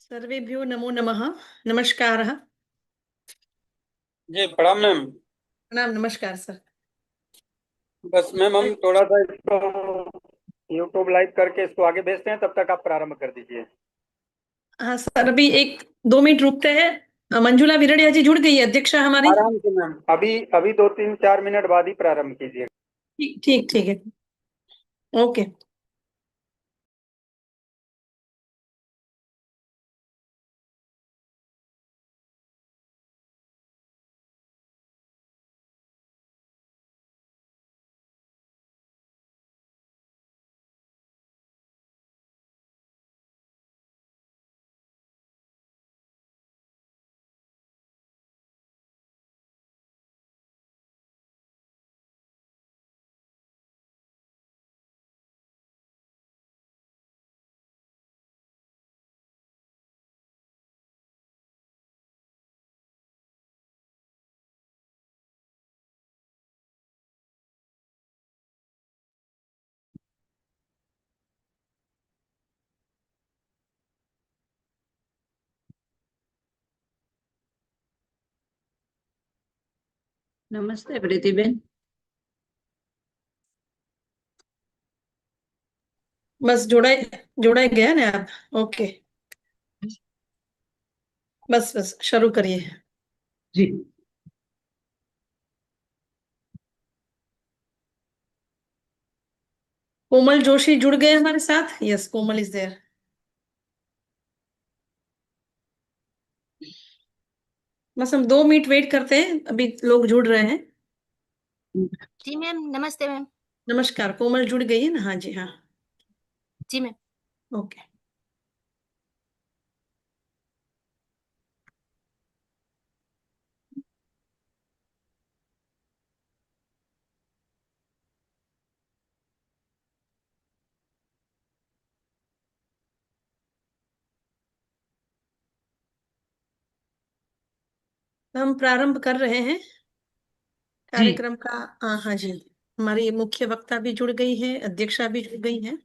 सर्वेभ्यो नमो नमः। नमस्कारः। जी प्रणाम मैम। प्रणाम। नमस्कार सर। बस मैम हम थोड़ा सा इसको यूट्यूब लाइव करके इसको आगे भेजते हैं, तब तक आप प्रारंभ कर दीजिए। हाँ सर, अभी एक दो मिनट रुकते हैं। मंजुला विरड़िया जी जुड़ गई है, अध्यक्षा हमारी। आराम से मैम, अभी अभी 2-3-4 मिनट बाद ही प्रारंभ कीजिए। ठीक ठीक ठीक है। ओके। नमस्ते प्रीतिबेन। बस जोड़ा जोड़ा गया ना आप। ओके। बस बस शुरू करिए। जी। कोमल जोशी जुड़ गए हमारे साथ। Yes, Komal is there. बस हम 2 मिनट वेट करते हैं, अभी लोग जुड़ रहे हैं। जी मैम, नमस्ते मैम। नमस्कार। कोमल जुड़ गई है ना? हाँ जी, हाँ। जी मैम। ओके। हम प्रारंभ कर रहे हैं कार्यक्रम का। हाँ जी, हमारी मुख्य वक्ता भी जुड़ गई है, अध्यक्षा भी जुड़ गई है।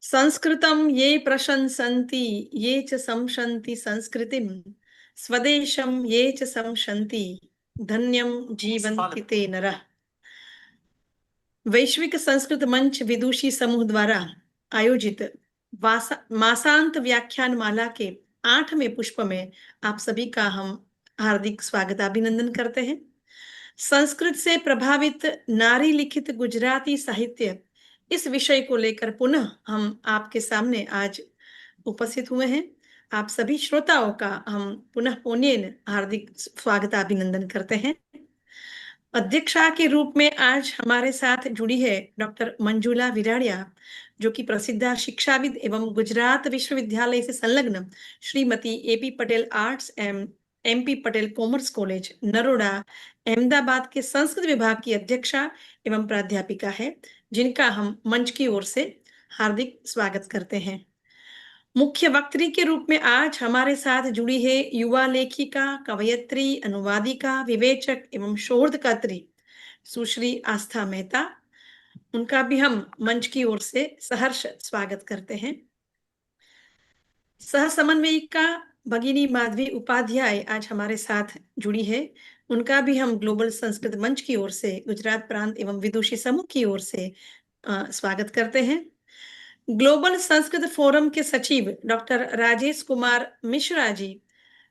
संस्कृतं ये प्रशंसन्ति ये च संशन्ति संस्कृतिं, स्वदेशं ये च संशन्ति धन्यं जीवन्ति ते नरः। वैश्विक संस्कृत मंच विदुषी समूह द्वारा आयोजित मासांत व्याख्यान माला के 8वें पुष्प में आप सभी का हम हार्दिक स्वागत अभिनंदन करते हैं। संस्कृत से प्रभावित नारी लिखित गुजराती साहित्य, इस विषय को लेकर पुनः हम आपके सामने आज उपस्थित हुए हैं। आप सभी श्रोताओं का हम पुनः पुनः हार्दिक स्वागत अभिनंदन करते हैं। अध्यक्षा के रूप में आज हमारे साथ जुड़ी है डॉक्टर मंजुला विराड़िया, जो कि प्रसिद्ध शिक्षाविद एवं गुजरात विश्वविद्यालय से संलग्न श्रीमती एपी पटेल आर्ट्स एवं MP Patel commerce college Naroda Ahmedabad के संस्कृत विभाग की अध्यक्षा एवं प्राध्यापिका है, जिनका हम मंच की ओर से हार्दिक स्वागत करते हैं। मुख्य वक्त्री के रूप में आज हमारे साथ जुड़ी है युवा लेखिका, कवयित्री, अनुवादिका, विवेचक एवं शोधकर्त्री सुश्री आस्था मेहता। उनका भी हम मंच की ओर से सहर्ष स्वागत करते हैं। सह समन्वयिका भगिनी माधवी उपाध्याय आज हमारे साथ जुड़ी है। उनका भी हम ग्लोबल संस्कृत मंच की ओर से, गुजरात प्रांत एवं विदुषी समूह की ओर से स्वागत करते हैं। ग्लोबल संस्कृत फोरम के सचिव डॉक्टर राजेश कुमार मिश्रा जी,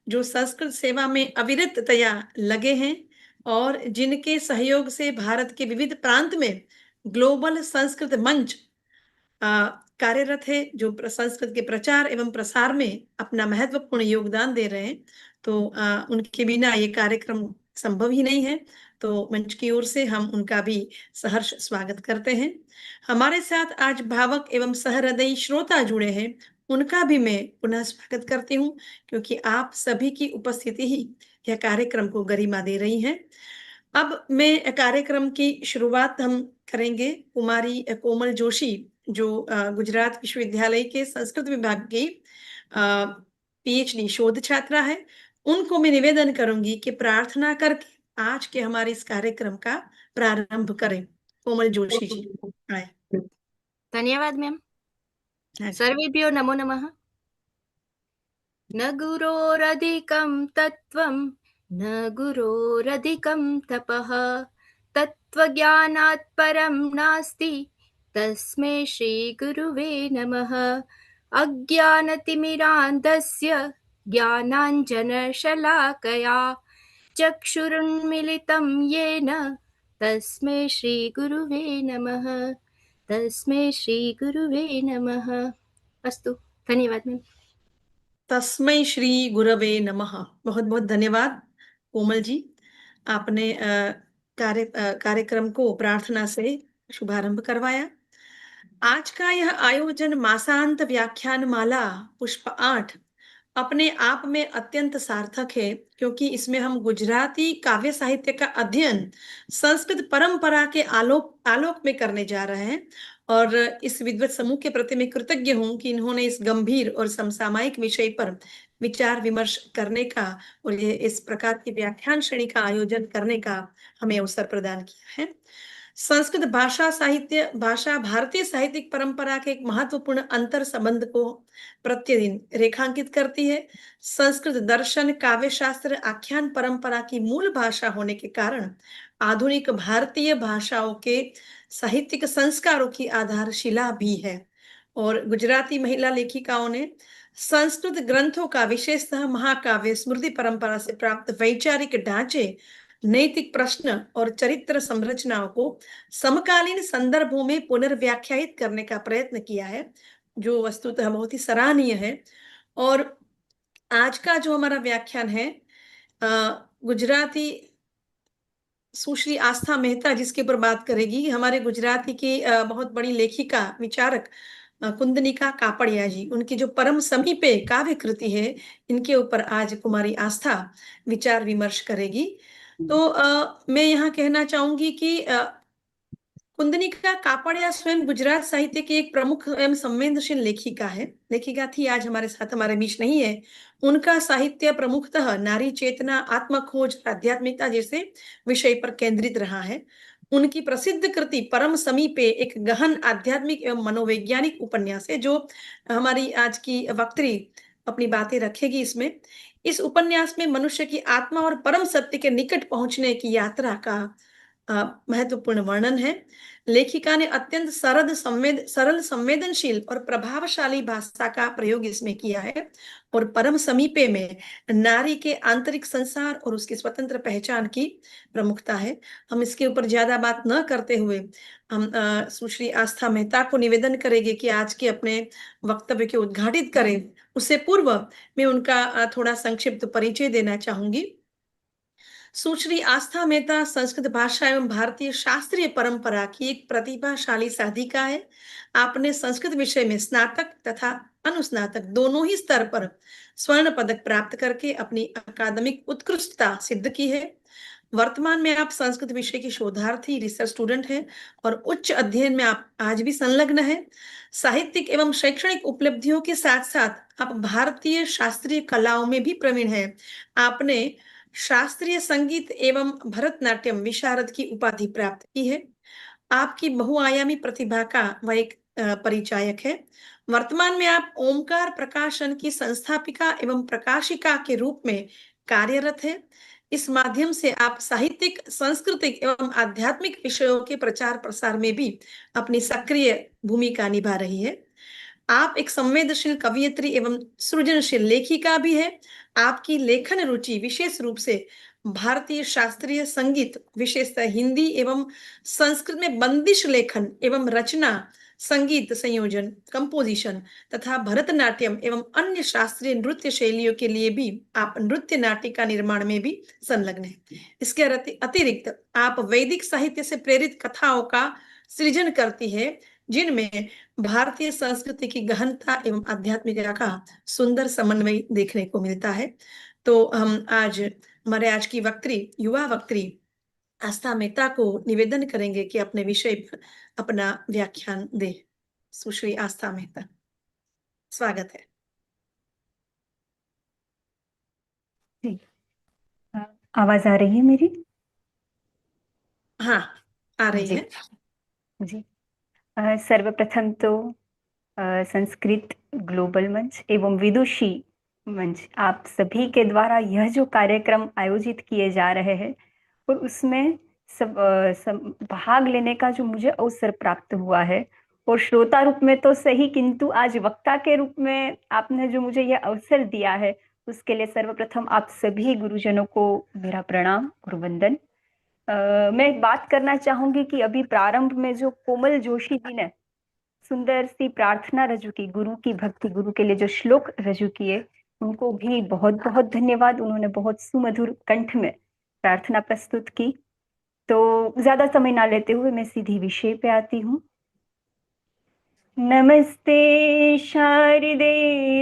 जो संस्कृत सेवा में अविरततया लगे हैं और जिनके सहयोग से भारत के विविध प्रांत में ग्लोबल संस्कृत मंच कार्यरत है, जो संस्कृत के प्रचार एवं प्रसार में अपना महत्वपूर्ण योगदान दे रहे हैं। तो उनके बिना ये कार्यक्रम संभव ही नहीं है। तो मंच की ओर से हम उनका भी सहर्ष स्वागत करते हैं। हमारे साथ आज भावक एवं सहृदयी श्रोता जुड़े हैं, उनका भी मैं पुनः स्वागत करती हूँ, क्योंकि आप सभी की उपस्थिति ही यह कार्यक्रम को गरिमा दे रही है। अब मैं कार्यक्रम की शुरुआत हम करेंगे कुमारी कोमल जोशी, जो गुजरात विश्वविद्यालय के संस्कृत विभाग की पीएचडी शोध छात्रा है। उनको मैं निवेदन करूंगी कि प्रार्थना करके आज के हमारे इस कार्यक्रम का प्रारंभ करें। कोमल जोशी जी आए। धन्यवाद मैम। हाँ जी। सर्वेभ्यो नमो नमः। न गुरोरधिकं तत्त्वं न गुरोरधिकं तपः तत्त्वज्ञानात् परं नास्ति तस्मै श्रीगुरुवे नमः। अज्ञानतिमिरान्धस्य ज्ञानाञ्जनशलाकया चक्षुरुन्मिलितं येन तस्मै श्रीगुरुवे नमः। तस्मै श्रीगुरुवे नमः। अस्तु, धन्यवाद मैम। तस्मै श्री गुरवे नमः। बहुत बहुत धन्यवाद कोमल जी, आपने कार्यक्रम को प्रार्थना से शुभारंभ करवाया। आज का यह आयोजन मासांत व्याख्यान माला पुष्प 8 अपने आप में अत्यंत सार्थक है, क्योंकि इसमें हम गुजराती काव्य साहित्य का अध्ययन संस्कृत परंपरा के आलोक में करने जा रहे हैं। और इस विद्वत समूह के प्रति मैं कृतज्ञ हूं कि इन्होंने इस गंभीर और समसामयिक विषय पर विचार विमर्श करने का और ये इस प्रकार की व्याख्यान श्रेणी का आयोजन करने का हमें अवसर प्रदान किया है। संस्कृत भाषा भारतीय साहित्यिक परंपरा के एक महत्वपूर्ण अंतर संबंध को प्रतिदिन रेखांकित करती है। संस्कृत दर्शन, काव्य शास्त्र, आख्यान परंपरा की मूल भाषा होने के कारण आधुनिक भारतीय भाषाओं के साहित्यिक संस्कारों की आधारशिला भी है। और गुजराती महिला लेखिकाओं ने संस्कृत ग्रंथों का, विशेषतः महाकाव्य स्मृति परंपरा से प्राप्त वैचारिक ढांचे, नैतिक प्रश्न और चरित्र संरचनाओं को समकालीन संदर्भों में पुनर्व्याख्यायित करने का प्रयत्न किया है, जो वस्तुतः बहुत ही सराहनीय है। और आज का जो हमारा व्याख्यान है गुजराती सुश्री आस्था मेहता जिसके ऊपर बात करेगी, हमारे गुजराती की बहुत बड़ी लेखिका विचारक कुंदनिका कापड़िया जी, उनकी जो परम समीपे काव्य कृति है, इनके ऊपर आज कुमारी आस्था विचार विमर्श करेगी। तो मैं यहाँ कहना चाहूंगी कि कुंदनिका कापड़िया स्वयं गुजरात साहित्य की एक प्रमुख एवं संवेदनशील लेखिका थी, आज हमारे साथ हमारे बीच नहीं है। उनका साहित्य प्रमुखतः नारी चेतना, आत्मखोज, आध्यात्मिकता जैसे विषय पर केंद्रित रहा है। उनकी प्रसिद्ध कृति परम समीपे एक गहन आध्यात्मिक एवं मनोवैज्ञानिक उपन्यास है, जो हमारी आज की वक्त्री अपनी बातें रखेगी इसमें। इस उपन्यास में मनुष्य की आत्मा और परम सत्य के निकट पहुंचने की यात्रा का महत्वपूर्ण वर्णन है। लेखिका ने अत्यंत सरल, संवेदनशील और प्रभावशाली भाषा का प्रयोग इसमें किया है। और परम समीपे में नारी के आंतरिक संसार और उसकी स्वतंत्र पहचान की प्रमुखता है। हम इसके ऊपर ज्यादा बात न करते हुए हम सुश्री आस्था मेहता को निवेदन करेंगे कि आज के अपने वक्तव्य के उद्घाटित करें। उससे पूर्व मैं उनका थोड़ा संक्षिप्त परिचय देना चाहूंगी। सुश्री आस्था मेहता संस्कृत भाषा एवं भारतीय शास्त्रीय परंपरा की एक प्रतिभाशाली साधिका है। आपने संस्कृत विषय में स्नातक तथा अनुस्नातक दोनों ही स्तर पर स्वर्ण पदक प्राप्त करके अपनी अकादमिक उत्कृष्टता सिद्ध की है। वर्तमान में आप संस्कृत विषय की शोधार्थी, रिसर्च स्टूडेंट हैं और उच्च अध्ययन में आप आज भी संलग्न हैं। साहित्यिक एवं शैक्षणिक उपलब्धियों के साथ साथ आप भारतीय शास्त्रीय कलाओं में भी प्रवीण हैं। आपने शास्त्रीय संगीत एवं भरतनाट्यम विशारद की उपाधि प्राप्त की है। आपकी बहुआयामी प्रतिभा का वह एक परिचायक है। वर्तमान में आप ओमकार प्रकाशन की संस्थापिका एवं प्रकाशिका के रूप में कार्यरत है। इस माध्यम से आप साहित्यिक, सांस्कृतिक एवं आध्यात्मिक विषयों के प्रचार प्रसार में भी अपनी सक्रिय भूमिका निभा रही है। आप एक संवेदनशील कवयित्री एवं सृजनशील लेखिका भी है। आपकी लेखन रुचि विशेष रूप से भारतीय शास्त्रीय संगीत, विशेषतः हिंदी एवं संस्कृत में बंदिश लेखन एवं रचना, संगीत संयोजन, कंपोजिशन तथा भरतनाट्यम एवं अन्य शास्त्रीय नृत्य शैलियों के लिए भी आप नृत्य नाटिका निर्माण में भी संलग्न हैं। इसके अतिरिक्त आप वैदिक साहित्य से प्रेरित कथाओं का सृजन करती है, जिनमें भारतीय संस्कृति की गहनता एवं आध्यात्मिकता का सुंदर समन्वय देखने को मिलता है। तो हम आज हमारे आज की युवा वक्त्री आस्था मेहता को निवेदन करेंगे कि अपने विषय पर अपना व्याख्यान दे। सुश्री आस्था मेहता, स्वागत है। आवाज आ रही है मेरी? हाँ, आ रही जी है। जी। सर्वप्रथम तो संस्कृत ग्लोबल मंच एवं विदुषी मंच आप सभी के द्वारा यह जो कार्यक्रम आयोजित किए जा रहे हैं और उसमें सब भाग लेने का जो मुझे अवसर प्राप्त हुआ है, और श्रोता रूप में तो सही किंतु आज वक्ता के रूप में आपने जो मुझे यह अवसर दिया है, उसके लिए सर्वप्रथम आप सभी गुरुजनों को मेरा प्रणाम और वंदन। मैं एक बात करना चाहूंगी कि अभी प्रारंभ में जो कोमल जोशी जी ने सुंदर सी प्रार्थना रजू की, गुरु की भक्ति, गुरु के लिए जो श्लोक रजू किए, उनको भी बहुत बहुत धन्यवाद। उन्होंने बहुत सुमधुर कंठ में प्रार्थना प्रस्तुत की। तो ज्यादा समय ना लेते हुए मैं सीधी विषय पे आती हूँ। नमस्ते शारदे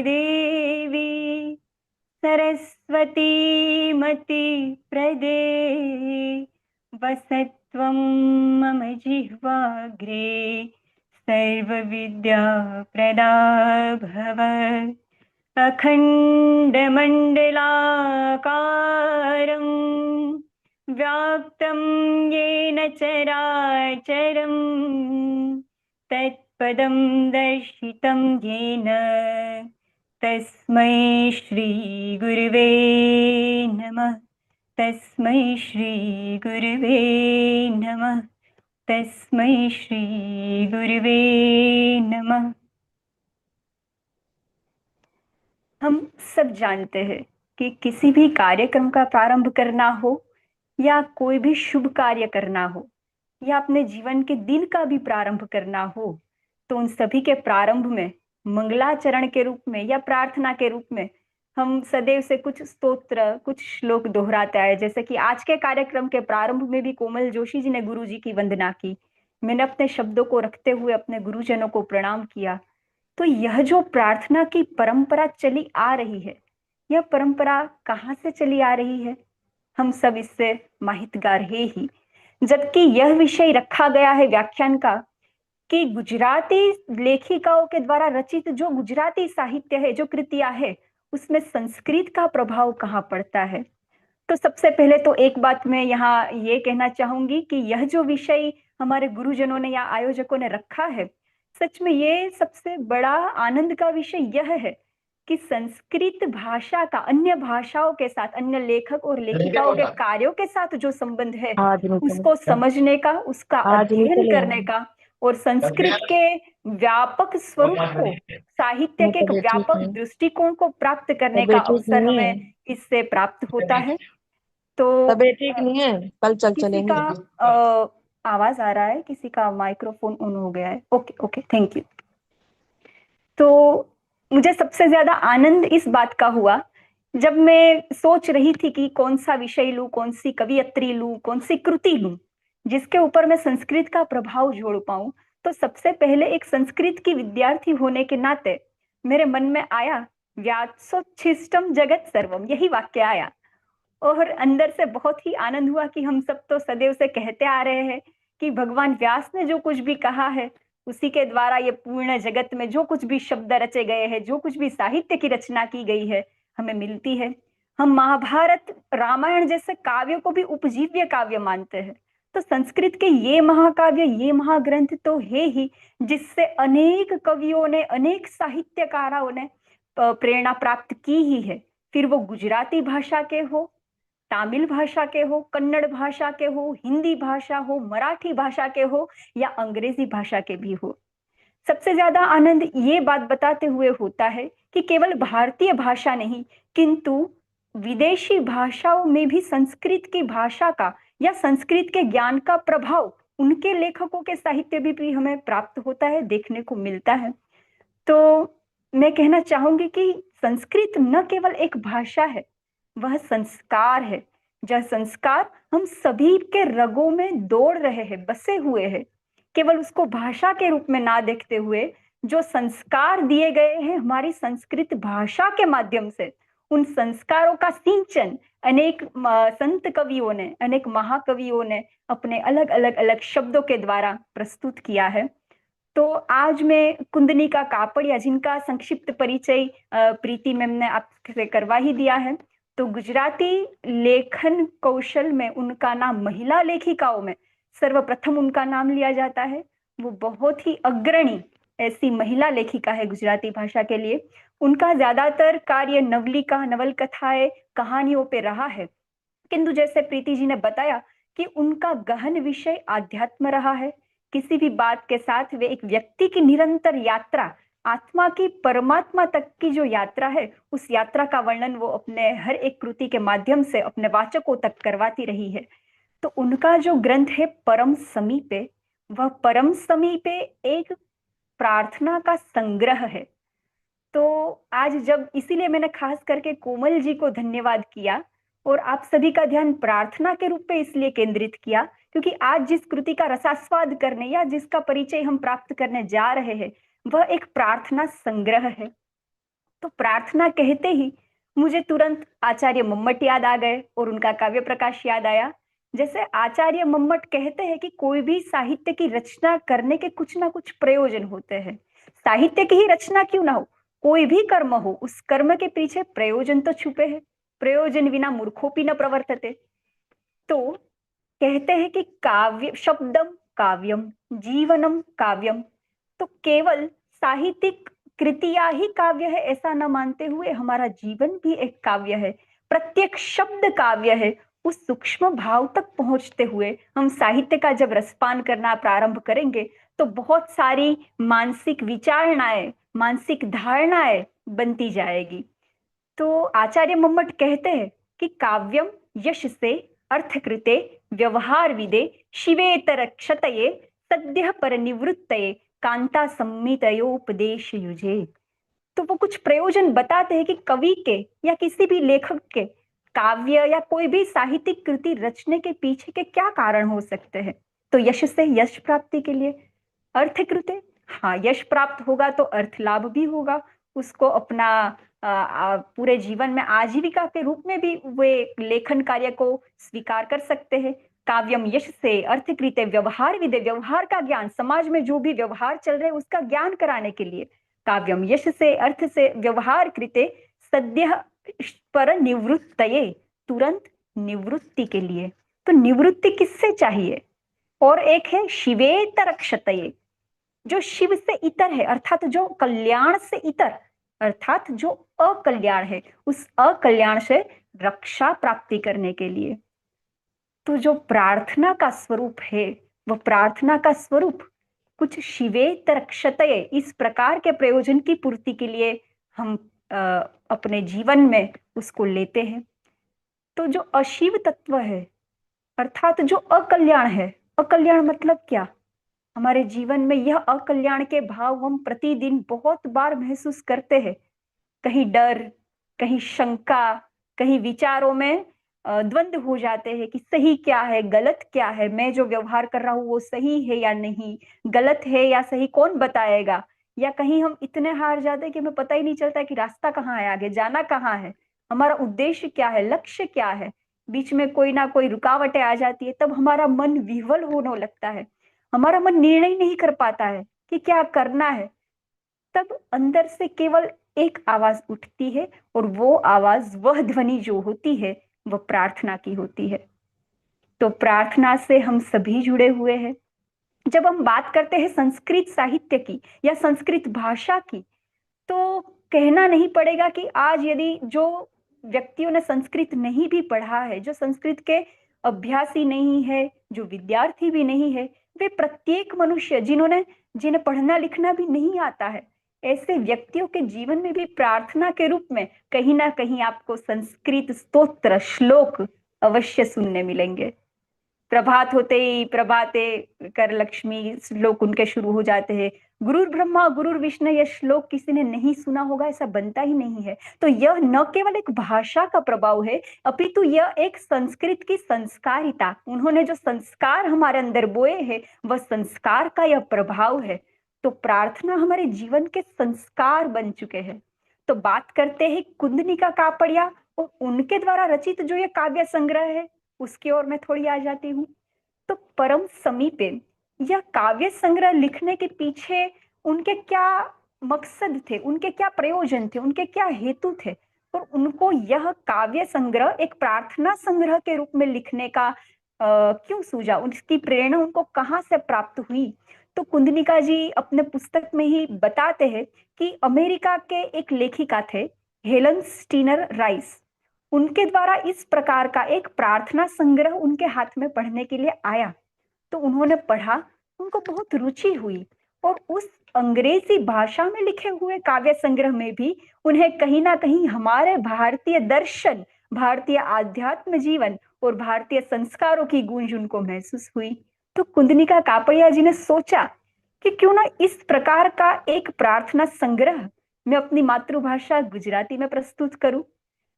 देवी सरस्वती मति प्रदे वसत्वं मम जिह्वाग्रे सर्वविद्या प्रदा भव। अखण्डमण्डलाकारं व्याप्तं येन चराचरं तत्पदं दर्शितं येन तस्मै श्रीगुरुवे नमः। तस्मै श्रीगुरुवे नमः। तस्मै श्रीगुरुवे नमः। हम सब जानते हैं कि किसी भी कार्यक्रम का प्रारंभ करना हो या कोई भी शुभ कार्य करना हो या अपने जीवन के दिन का भी प्रारंभ करना हो, तो उन सभी के प्रारंभ में मंगलाचरण के रूप में या प्रार्थना के रूप में हम सदैव से कुछ स्तोत्र, कुछ श्लोक दोहराते आए। जैसे कि आज के कार्यक्रम के प्रारंभ में भी कोमल जोशी जी ने गुरु जी की वंदना की, मैंने अपने शब्दों को रखते हुए अपने गुरुजनों को प्रणाम किया। तो यह जो प्रार्थना की परंपरा चली आ रही है, यह परंपरा कहाँ से चली आ रही है? हम सब इससे माहितगार है ही। जबकि यह विषय रखा गया है व्याख्यान का कि गुजराती लेखिकाओं के द्वारा रचित जो गुजराती साहित्य है, जो कृतियां है, उसमें संस्कृत का प्रभाव कहाँ पड़ता है। तो सबसे पहले तो एक बात मैं यहाँ ये कहना चाहूंगी कि यह जो विषय हमारे गुरुजनों ने या आयोजकों ने रखा है, सच में ये सबसे बड़ा आनंद का विषय यह है कि संस्कृत भाषा का अन्य भाषाओं के साथ, अन्य लेखक और लेखिकाओं के कार्यों के साथ जो संबंध है, उसको समझने का, उसका अध्ययन करने का और संस्कृत के व्यापक स्वरूप को, साहित्य के एक व्यापक दृष्टिकोण को प्राप्त करने का अवसर हमें इससे प्राप्त होता है। तो ठीक नहीं है, कल किसी चलेंगे। का आवाज आ रहा है, किसी का माइक्रोफोन ऑन हो गया है। Okay okay, thank you. तो मुझे सबसे ज्यादा आनंद इस बात का हुआ जब मैं सोच रही थी कि कौन सा विषय लूं, कौन सी कवियत्री लूं, कौन सी कृति लूं जिसके ऊपर मैं संस्कृत का प्रभाव जोड़ पाऊं। तो सबसे पहले एक संस्कृत की विद्यार्थी होने के नाते मेरे मन में आया व्यासोच्छिष्टम जगत सर्वम, यही वाक्य आया और अंदर से बहुत ही आनंद हुआ कि हम सब तो सदैव से कहते आ रहे हैं कि भगवान व्यास ने जो कुछ भी कहा है उसी के द्वारा ये पूर्ण जगत में जो कुछ भी शब्द रचे गए हैं, जो कुछ भी साहित्य की रचना की गई है, हमें मिलती है। हम महाभारत, रामायण जैसे काव्यों को भी उपजीव्य काव्य मानते हैं। तो संस्कृत के ये महाकाव्य, ये महाग्रंथ तो है ही जिससे अनेक कवियों ने, अनेक साहित्यकारों ने प्रेरणा प्राप्त की ही है। फिर वो गुजराती भाषा के हो, तमिल भाषा के हो, कन्नड़ भाषा के हो, हिंदी भाषा हो, मराठी भाषा के हो या अंग्रेजी भाषा के भी हो। सबसे ज्यादा आनंद ये बात बताते हुए होता है कि केवल भारतीय भाषा नहीं किंतु विदेशी भाषाओं में भी संस्कृत की भाषा का या संस्कृत के ज्ञान का प्रभाव उनके लेखकों के साहित्य भी हमें प्राप्त होता है, देखने को मिलता है। तो मैं कहना चाहूंगी कि संस्कृत न केवल एक भाषा है, वह संस्कार है। यह संस्कार हम सभी के रगों में दौड़ रहे हैं, बसे हुए हैं। केवल उसको भाषा के रूप में ना देखते हुए जो संस्कार दिए गए हैं हमारी संस्कृत भाषा के माध्यम से, उन संस्कारों का सिंचन अनेक संत कवियों ने, अनेक महाकवियों ने अपने अलग अलग अलग शब्दों के द्वारा प्रस्तुत किया है। तो आज मैं कुंदनिका कापड़िया, जिनका संक्षिप्त परिचय प्रीति मैम ने आपसे करवा ही दिया है, तो गुजराती लेखन कौशल में उनका नाम महिला लेखिकाओं में सर्वप्रथम उनका नाम लिया जाता है वो बहुत ही अग्रणी ऐसी महिला लेखिका है गुजराती भाषा के लिए। उनका ज्यादातर कार्य नवलिका, नवलकथाएं, कहानियों पे रहा है, किंतु जैसे प्रीति जी ने बताया कि उनका गहन विषय आध्यात्म रहा है। किसी भी बात के साथ वे एक व्यक्ति की निरंतर यात्रा, आत्मा की परमात्मा तक की जो यात्रा है, उस यात्रा का वर्णन वो अपने हर एक कृति के माध्यम से अपने वाचकों तक करवाती रही है। तो उनका जो ग्रंथ है परम समीपे, वह परम समीपे एक प्रार्थना का संग्रह है। तो आज जब, इसीलिए मैंने खास करके कोमल जी को धन्यवाद किया और आप सभी का ध्यान प्रार्थना के रूप में इसलिए केंद्रित किया, क्योंकि आज जिस कृति का रसास्वाद करने या जिसका परिचय हम प्राप्त करने जा रहे हैं, वह एक प्रार्थना संग्रह है। तो प्रार्थना कहते ही मुझे तुरंत आचार्य मम्मट याद आ गए और उनका काव्य प्रकाश याद आया। जैसे आचार्य मम्मट कहते हैं कि कोई भी साहित्य की रचना करने के कुछ ना कुछ प्रयोजन होते हैं। साहित्य की ही रचना क्यों ना हो, कोई भी कर्म हो, उस कर्म के पीछे प्रयोजन तो छुपे हैं। प्रयोजन विना मूर्खोपि न प्रवर्तते। तो कहते हैं कि काव्य शब्दम काव्यम, जीवनम काव्यम। तो केवल साहित्यिक कृतियां ही काव्य है ऐसा न मानते हुए हमारा जीवन भी एक काव्य है। प्रत्येक शब्द काव्य है। उस सूक्ष्म भाव तक पहुंचते हुए हम साहित्य का जब रसपान करना प्रारंभ करेंगे तो बहुत सारी मानसिक विचारणाएं, मानसिक धारणाएं बनती जाएगी। तो आचार्य मम्मट कहते हैं कि काव्यम यश से अर्थकृते व्यवहार विदे शिवेतर क्षतये सद्य पर निवृत्तये कांता संमितयोपदेश युजे। तो वो कुछ प्रयोजन बताते हैं कि कवि के या किसी भी लेखक के काव्य या कोई भी साहित्यिक कृति रचने के पीछे के क्या कारण हो सकते हैं। तो यश से यश प्राप्ति के लिए, अर्थकृते, हाँ यश प्राप्त होगा तो अर्थ लाभ भी होगा, उसको अपना पूरे जीवन में आजीविका के रूप में भी वे लेखन कार्य को स्वीकार कर सकते हैं। काव्यम यश से अर्थकृते व्यवहार विदे, व्यवहार का ज्ञान, समाज में जो भी व्यवहार चल रहे उसका ज्ञान कराने के लिए। काव्यम यश से अर्थ से व्यवहार कृते सद्य पर निवृत्तये, तुरंत निवृत्ति के लिए। तो निवृत्ति किससे चाहिए? और एक है शिवेतर क्षतये, जो शिव से इतर है, अर्थात जो कल्याण से इतर, अर्थात जो अकल्याण है, उस अकल्याण से रक्षा प्राप्ति करने के लिए। तो जो प्रार्थना का स्वरूप है, वह प्रार्थना का स्वरूप कुछ शिवेतर क्षतये, इस प्रकार के प्रयोजन की पूर्ति के लिए हम अपने जीवन में उसको लेते हैं। तो जो अशिव तत्व है, अर्थात जो अकल्याण है, अकल्याण मतलब क्या? हमारे जीवन में यह अकल्याण के भाव हम प्रतिदिन बहुत बार महसूस करते हैं। कहीं डर, कहीं शंका, कहीं विचारों में द्वंद्व हो जाते हैं कि सही क्या है, गलत क्या है, मैं जो व्यवहार कर रहा हूँ वो सही है या नहीं, गलत है या सही कौन बताएगा। या कहीं हम इतने हार जाते हैं कि हमें पता ही नहीं चलता कि रास्ता कहाँ है, आगे जाना कहाँ है, हमारा उद्देश्य क्या है, लक्ष्य क्या है। बीच में कोई ना कोई रुकावटें आ जाती है, तब हमारा मन विह्वल होने लगता है, हमारा मन निर्णय नहीं कर पाता है कि क्या करना है। तब अंदर से केवल एक आवाज उठती है और वो आवाज, वह ध्वनि जो होती है वह प्रार्थना की होती है। तो प्रार्थना से हम सभी जुड़े हुए हैं। जब हम बात करते हैं संस्कृत साहित्य की या संस्कृत भाषा की, तो कहना नहीं पड़ेगा कि आज यदि जो व्यक्तियों ने संस्कृत नहीं भी पढ़ा है, जो संस्कृत के अभ्यासी नहीं है, जो विद्यार्थी भी नहीं है, वे प्रत्येक मनुष्य जिन्हें पढ़ना लिखना भी नहीं आता है, ऐसे व्यक्तियों के जीवन में भी प्रार्थना के रूप में कहीं ना कहीं आपको संस्कृत स्तोत्र श्लोक अवश्य सुनने मिलेंगे। प्रभात होते ही प्रभाते कर लक्ष्मी श्लोक उनके शुरू हो जाते हैं। गुरुर ब्रह्मा गुरुर विष्णु, यह श्लोक किसी ने नहीं सुना होगा ऐसा बनता ही नहीं है। तो यह न केवल एक भाषा का प्रभाव है, अपितु यह एक संस्कृत की संस्कारिता, उन्होंने जो संस्कार हमारे अंदर बोए हैं वह संस्कार का यह प्रभाव है। तो प्रार्थना हमारे जीवन के संस्कार बन चुके हैं। तो बात करते हैं कुंदनिका कापड़िया और उनके द्वारा रचित जो ये काव्य संग्रह है उसकी ओर मैं थोड़ी आ जाती हूँ। तो परम समीपे, यह काव्य संग्रह लिखने के पीछे उनके क्या मकसद थे, उनके क्या प्रयोजन थे, उनके क्या हेतु थे, और उनको यह काव्य संग्रह एक प्रार्थना संग्रह के रूप में लिखने का क्यों सूझा, उसकी प्रेरणा उनको कहाँ से प्राप्त हुई? तो कुंदनिका जी अपने पुस्तक में ही बताते हैं कि अमेरिका के एक लेखिका थे, हेलन स्टीनर राइस। उनके द्वारा इस प्रकार का एक प्रार्थना संग्रह उनके हाथ में पढ़ने के लिए आया, तो उन्होंने पढ़ा, उनको बहुत रुचि हुई और उस अंग्रेजी भाषा में लिखे हुए काव्य संग्रह में भी उन्हें कहीं ना कहीं हमारे भारतीय दर्शन, भारतीय आध्यात्म जीवन और भारतीय संस्कारों की गूंज उनको महसूस हुई। तो कुंदनिका कापड़िया जी ने सोचा कि क्यों ना इस प्रकार का एक प्रार्थना संग्रह मैं अपनी मातृभाषा गुजराती में प्रस्तुत करूं।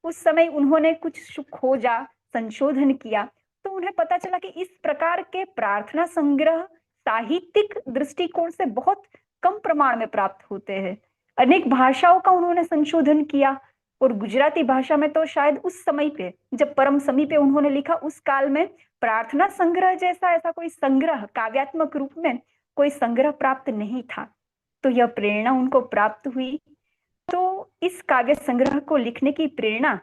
उस समय उन्होंने कुछ खोजा, संशोधन किया, तो उन्हें पता चला कि इस प्रकार के प्रार्थना संग्रह साहित्यिक दृष्टिकोण से बहुत कम प्रमाण में प्राप्त होते हैं। अनेक भाषाओं का उन्होंने संशोधन किया और गुजराती भाषा में तो शायद उस समय पे जब परम समी पे उन्होंने लिखा, उस काल में प्रार्थना संग्रह जैसा ऐसा कोई संग्रह काव्यात्मक रूप में कोई संग्रह प्राप्त नहीं था। तो यह प्रेरणा उनको प्राप्त हुई। तो इस काव्य संग्रह को लिखने की प्रेरणा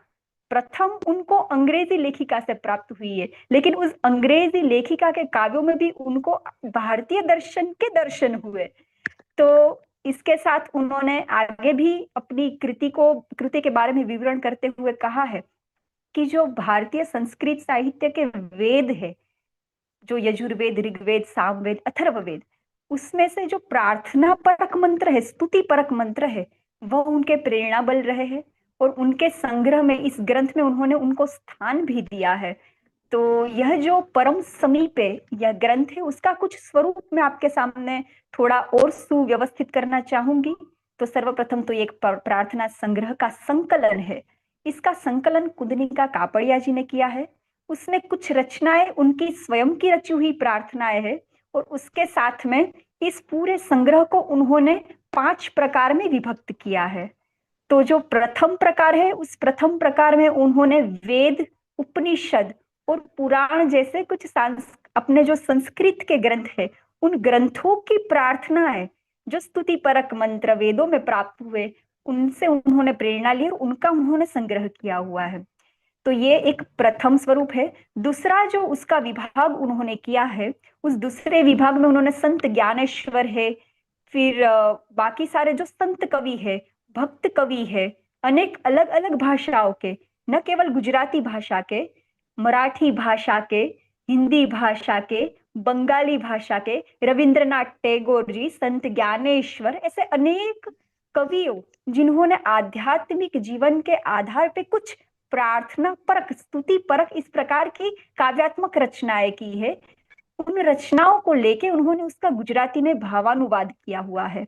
प्रथम उनको अंग्रेजी लेखिका से प्राप्त हुई है, लेकिन उस अंग्रेजी लेखिका के काव्यों में भी उनको भारतीय दर्शन के दर्शन हुए। तो इसके साथ उन्होंने आगे भी अपनी कृति के बारे में विवरण करते हुए कहा है कि जो भारतीय संस्कृत साहित्य के वेद है, जो यजुर्वेद, ऋग्वेद, सामवेद, अथर्ववेद, उसमें से जो प्रार्थना परक मंत्र है, स्तुति परक मंत्र है, वह उनके प्रेरणा बल रहे हैं और उनके संग्रह में, इस ग्रंथ में उन्होंने उनको स्थान भी दिया है। तो यह जो परम समीपे यह ग्रंथ है, उसका कुछ स्वरूप मैं आपके सामने थोड़ा और सुव्यवस्थित करना चाहूंगी। तो सर्वप्रथम तो एक प्रार्थना संग्रह का संकलन है। इसका संकलन कुंदनिका कापड़िया जी ने किया है। उसमें कुछ रचनाएं उनकी स्वयं की रची हुई प्रार्थनाएं है और उसके साथ में इस पूरे संग्रह को उन्होंने 5 प्रकार में विभक्त किया है। तो जो प्रथम प्रकार है, उस प्रथम प्रकार में उन्होंने वेद, उपनिषद और पुराण जैसे कुछ अपने जो संस्कृत के ग्रंथ है, उन ग्रंथों की प्रार्थनाएं जो स्तुति परक मंत्र वेदों में प्राप्त हुए, उनसे उन्होंने प्रेरणा ली और उनका उन्होंने संग्रह किया हुआ है। तो ये एक प्रथम स्वरूप है। दूसरा जो उसका विभाग उन्होंने किया है, उस दूसरे विभाग में उन्होंने संत ज्ञानेश्वर है, फिर बाकी सारे जो संत कवि है, भक्त कवि है, अनेक अलग अलग भाषाओं के, न केवल गुजराती भाषा के, मराठी भाषा के, हिंदी भाषा के, बंगाली भाषा के, रविंद्रनाथ टैगोर जी, संत ज्ञानेश्वर, ऐसे अनेक कवियों जिन्होंने आध्यात्मिक जीवन के आधार पे कुछ प्रार्थना परक, स्तुति परक इस प्रकार की काव्यात्मक रचनाएं की है, उन रचनाओं को लेके उन्होंने उसका गुजराती में भावानुवाद किया हुआ है।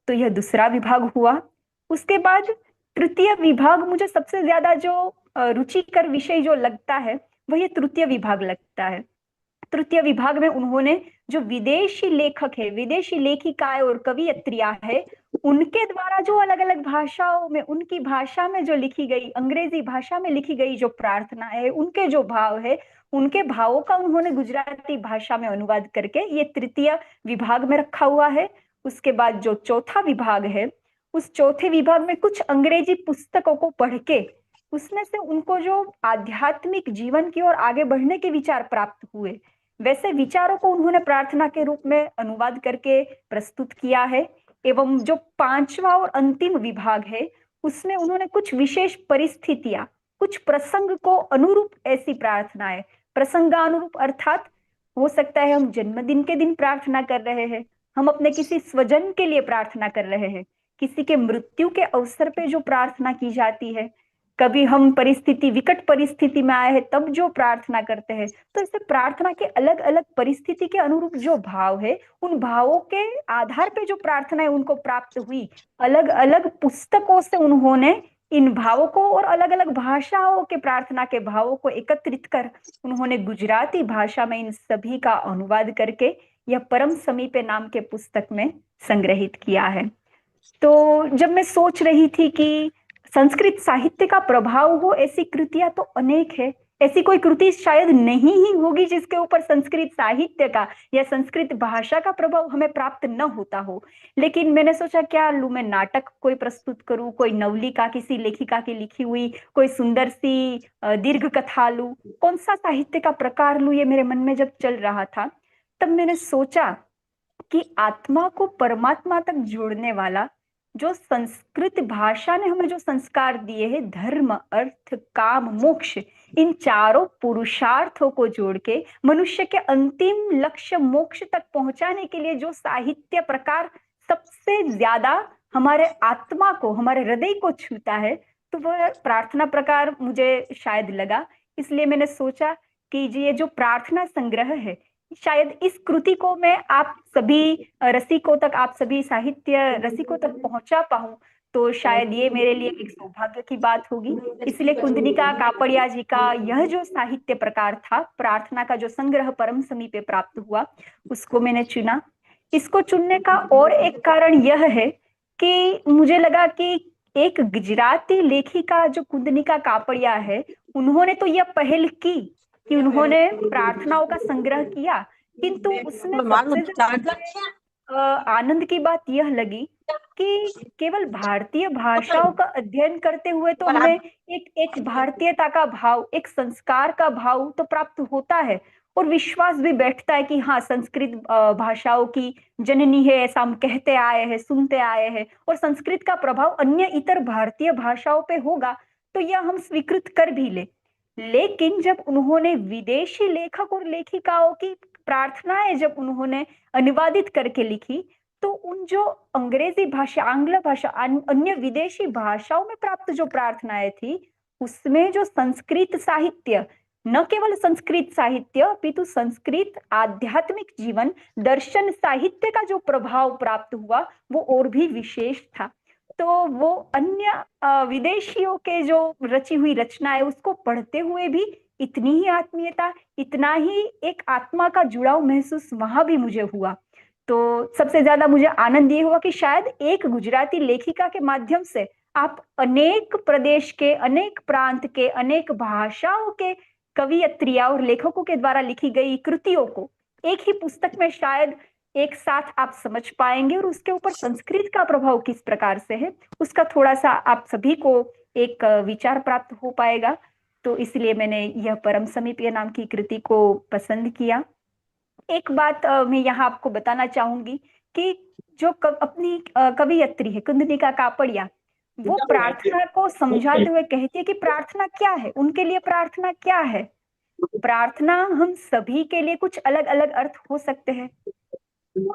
तो यह दूसरा विभाग हुआ। उसके बाद तृतीय विभाग मुझे सबसे ज्यादा जो रुचिकर विषय जो लगता है, वह ये तृतीय विभाग लगता है। तृतीय विभाग में उन्होंने जो विदेशी लेखक है, विदेशी लेखिकाएं और कवियत्रियां है, उनके द्वारा जो अलग अलग भाषाओं में, उनकी भाषा में जो लिखी गई, अंग्रेजी भाषा में लिखी गई जो प्रार्थना है, उनके जो भाव है, उनके भावों का उन्होंने गुजराती भाषा में अनुवाद करके ये तृतीय विभाग में रखा हुआ है। उसके बाद जो चौथा विभाग है, उस चौथे विभाग में कुछ अंग्रेजी पुस्तकों को पढ़ के उसमें से उनको जो आध्यात्मिक जीवन की ओर आगे बढ़ने के विचार प्राप्त हुए, वैसे विचारों को उन्होंने प्रार्थना के रूप में अनुवाद करके प्रस्तुत किया है। एवं जो पांचवा और अंतिम विभाग है, उसमें उन्होंने कुछ विशेष परिस्थितियां, कुछ प्रसंग को अनुरूप ऐसी प्रार्थनाएं, प्रसंगानुरूप अर्थात हो सकता है हम जन्मदिन के दिन प्रार्थना कर रहे हैं, हम अपने किसी स्वजन के लिए प्रार्थना कर रहे हैं, किसी के मृत्यु के अवसर पे जो प्रार्थना की जाती है, कभी हम विकट परिस्थिति में आए हैं तब जो प्रार्थना करते हैं। तो इसे प्रार्थना के अलग अलग परिस्थिति के अनुरूप जो भाव है, उन भावों के आधार पे जो प्रार्थनाएं उनको प्राप्त हुई, अलग अलग पुस्तकों से उन्होंने इन भावों को और अलग अलग भाषाओं के प्रार्थना के भावों को एकत्रित कर उन्होंने गुजराती भाषा में इन सभी का अनुवाद करके यह परम समीपे नाम के पुस्तक में संग्रहित किया है। तो जब मैं सोच रही थी कि संस्कृत साहित्य का प्रभाव हो, ऐसी कृतियां तो अनेक है, ऐसी कोई कृति शायद नहीं ही होगी जिसके ऊपर संस्कृत साहित्य का या संस्कृत भाषा का प्रभाव हमें प्राप्त न होता हो। लेकिन मैंने सोचा क्या लूं, मैं नाटक कोई प्रस्तुत करूं, कोई नवलिका किसी लेखिका की लिखी हुई, कोई सुंदर सी दीर्घ कथा लूं, कौन सा साहित्य का प्रकार लूं, ये मेरे मन में जब चल रहा था तब मैंने सोचा कि आत्मा को परमात्मा तक जोड़ने वाला जो संस्कृत भाषा ने हमें जो संस्कार दिए हैं, धर्म अर्थ काम मोक्ष, इन चारों पुरुषार्थों को जोड़ के मनुष्य के अंतिम लक्ष्य मोक्ष तक पहुंचाने के लिए जो साहित्य प्रकार सबसे ज्यादा हमारे आत्मा को, हमारे हृदय को छूता है, तो वह प्रार्थना प्रकार मुझे शायद लगा। इसलिए मैंने सोचा कि ये जो प्रार्थना संग्रह है, शायद इस कृति को मैं आप सभी रसिकों तक, आप सभी साहित्य रसिकों तक पहुंचा पाऊं, तो शायद ये मेरे लिए एक सौभाग्य की बात होगी। इसलिए कुंदनिका कापड़िया जी का यह जो साहित्य प्रकार था, प्रार्थना का जो संग्रह परम समीपे प्राप्त हुआ, उसको मैंने चुना। इसको चुनने का और एक कारण यह है कि मुझे लगा कि एक गुजराती लेखिका जो कुंदनिका कापड़िया है, उन्होंने तो यह पहल की कि उन्होंने प्रार्थनाओं का संग्रह किया, किंतु उसमें सबसे ज्यादा आनंद की बात यह लगी कि केवल भारतीय भाषाओं का अध्ययन करते हुए तो हमें एक भारतीयता का भाव, एक संस्कार का भाव तो प्राप्त होता है और विश्वास भी बैठता है कि हाँ, संस्कृत भाषाओं की जननी है, ऐसा हम कहते आए हैं, सुनते आए हैं, और संस्कृत का प्रभाव अन्य इतर भारतीय भाषाओं पे होगा, तो यह हम स्वीकृत कर भी ले। लेकिन जब उन्होंने विदेशी लेखक और लेखिकाओं की प्रार्थनाएं जब उन्होंने अनुवादित करके लिखी, तो उन जो अंग्रेजी भाषा, आंग्ल भाषा, अन्य विदेशी भाषाओं में प्राप्त जो प्रार्थनाएं थी, उसमें जो संस्कृत साहित्य, न केवल संस्कृत साहित्य अपितु संस्कृत आध्यात्मिक जीवन दर्शन साहित्य का जो प्रभाव प्राप्त हुआ, वो और भी विशेष था। तो वो अन्य विदेशियों के जो रची हुई रचना है, उसको पढ़ते हुए भी इतनी ही आत्मीयता, इतना ही एक आत्मा का जुड़ाव महसूस वहां भी मुझे हुआ। तो सबसे ज्यादा मुझे आनंद ये हुआ कि शायद एक गुजराती लेखिका के माध्यम से आप अनेक प्रदेश के, अनेक प्रांत के, अनेक भाषाओं के कवियत्रियां और लेखकों के द्वारा लिखी गई कृतियों को एक ही पुस्तक में शायद एक साथ आप समझ पाएंगे, और उसके ऊपर संस्कृत का प्रभाव किस प्रकार से है, उसका थोड़ा सा आप सभी को एक विचार प्राप्त हो पाएगा। तो इसलिए मैंने यह परम समीपीय नाम की कृति को पसंद किया। एक बात मैं यहाँ आपको बताना चाहूंगी कि जो अपनी कवियत्री है कुंदनिका कापड़िया, वो प्रार्थना को समझाते हुए कहती है कि प्रार्थना क्या है, उनके लिए प्रार्थना क्या है। प्रार्थना हम सभी के लिए कुछ अलग अलग अर्थ हो सकते हैं।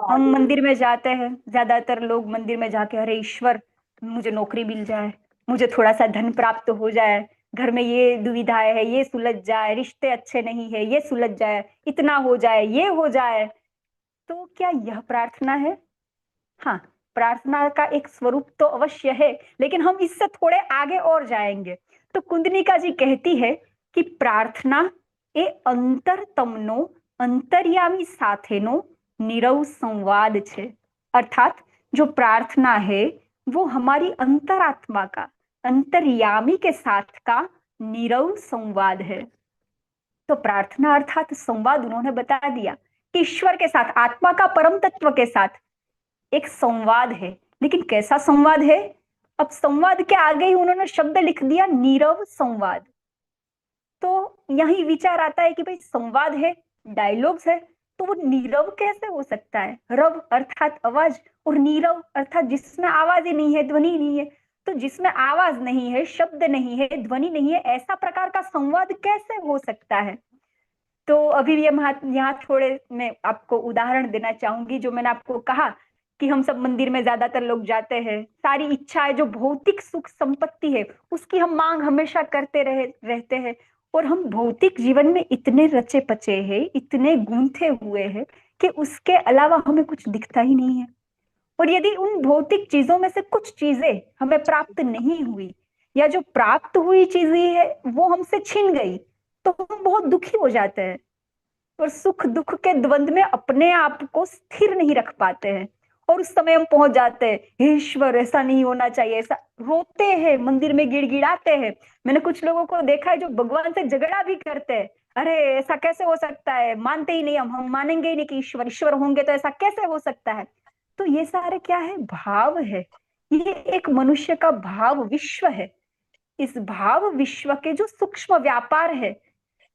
हम मंदिर में जाते हैं, ज्यादातर लोग मंदिर में जाके अरे ईश्वर मुझे नौकरी मिल जाए, मुझे थोड़ा सा धन प्राप्त हो जाए, घर में ये दुविधाएं है, ये सुलझ जाए, रिश्ते अच्छे नहीं है, ये सुलझ जाए, इतना हो जाए, ये हो जाए। तो क्या यह प्रार्थना है? हाँ, प्रार्थना का एक स्वरूप तो अवश्य है, लेकिन हम इससे थोड़े आगे और जाएंगे। तो कुंदनिका जी कहती है कि प्रार्थना ए अंतरतमनो अंतर्यामी साथेनो निरव संवाद छे। अर्थात जो प्रार्थना है वो हमारी अंतरात्मा का, अंतर्यामी के साथ का निरव संवाद है। तो प्रार्थना अर्थात संवाद उन्होंने बता दिया कि ईश्वर के साथ, आत्मा का परम तत्व के साथ एक संवाद है। लेकिन कैसा संवाद है? अब संवाद के आगे ही उन्होंने शब्द लिख दिया नीरव संवाद। तो यही विचार आता है कि भाई संवाद है, डायलॉग्स है, तो वो नीरव कैसे हो सकता है? रव अर्थात आवाज और नीरव अर्थात जिसमें आवाज ही नहीं है, ध्वनि नहीं है। तो जिसमें आवाज नहीं है, शब्द नहीं है, ध्वनि नहीं है, ऐसा प्रकार का संवाद कैसे हो सकता है? तो अभी यहाँ थोड़े मैं आपको उदाहरण देना चाहूंगी। जो मैंने आपको कहा कि हम सब मंदिर में ज्यादातर लोग जाते हैं, सारी इच्छाएं जो भौतिक सुख संपत्ति है उसकी हम मांग हमेशा करते रहते हैं, और हम भौतिक जीवन में इतने रचे पचे हैं, इतने गूंथे हुए हैं कि उसके अलावा हमें कुछ दिखता ही नहीं है। और यदि उन भौतिक चीजों में से कुछ चीजें हमें प्राप्त नहीं हुई, या जो प्राप्त हुई चीजें है वो हमसे छिन गई, तो हम बहुत दुखी हो जाते हैं और सुख दुख के द्वंद में अपने आप को स्थिर नहीं रख पाते हैं। और उस समय हम पहुंच जाते हैं, हे ईश्वर ऐसा नहीं होना चाहिए, ऐसा रोते हैं, मंदिर में गिड़गिड़ाते हैं। मैंने कुछ लोगों को देखा है जो भगवान से झगड़ा भी करते हैं, अरे ऐसा कैसे हो सकता है, मानते ही नहीं, हम मानेंगे ही नहीं कि ईश्वर ईश्वर होंगे तो ऐसा कैसे हो सकता है। तो ये सारे क्या है, भाव है। ये एक मनुष्य का भाव विश्व है। इस भाव विश्व के जो सूक्ष्म व्यापार है,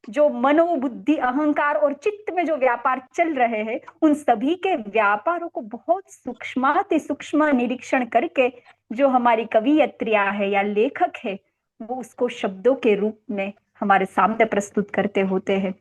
जो मनो बुद्धि अहंकार और चित्त में जो व्यापार चल रहे हैं, उन सभी के व्यापारों को बहुत सूक्ष्माति सूक्ष्म निरीक्षण करके जो हमारी कवियत्रियां है या लेखक है, वो उसको शब्दों के रूप में हमारे सामने प्रस्तुत करते होते हैं।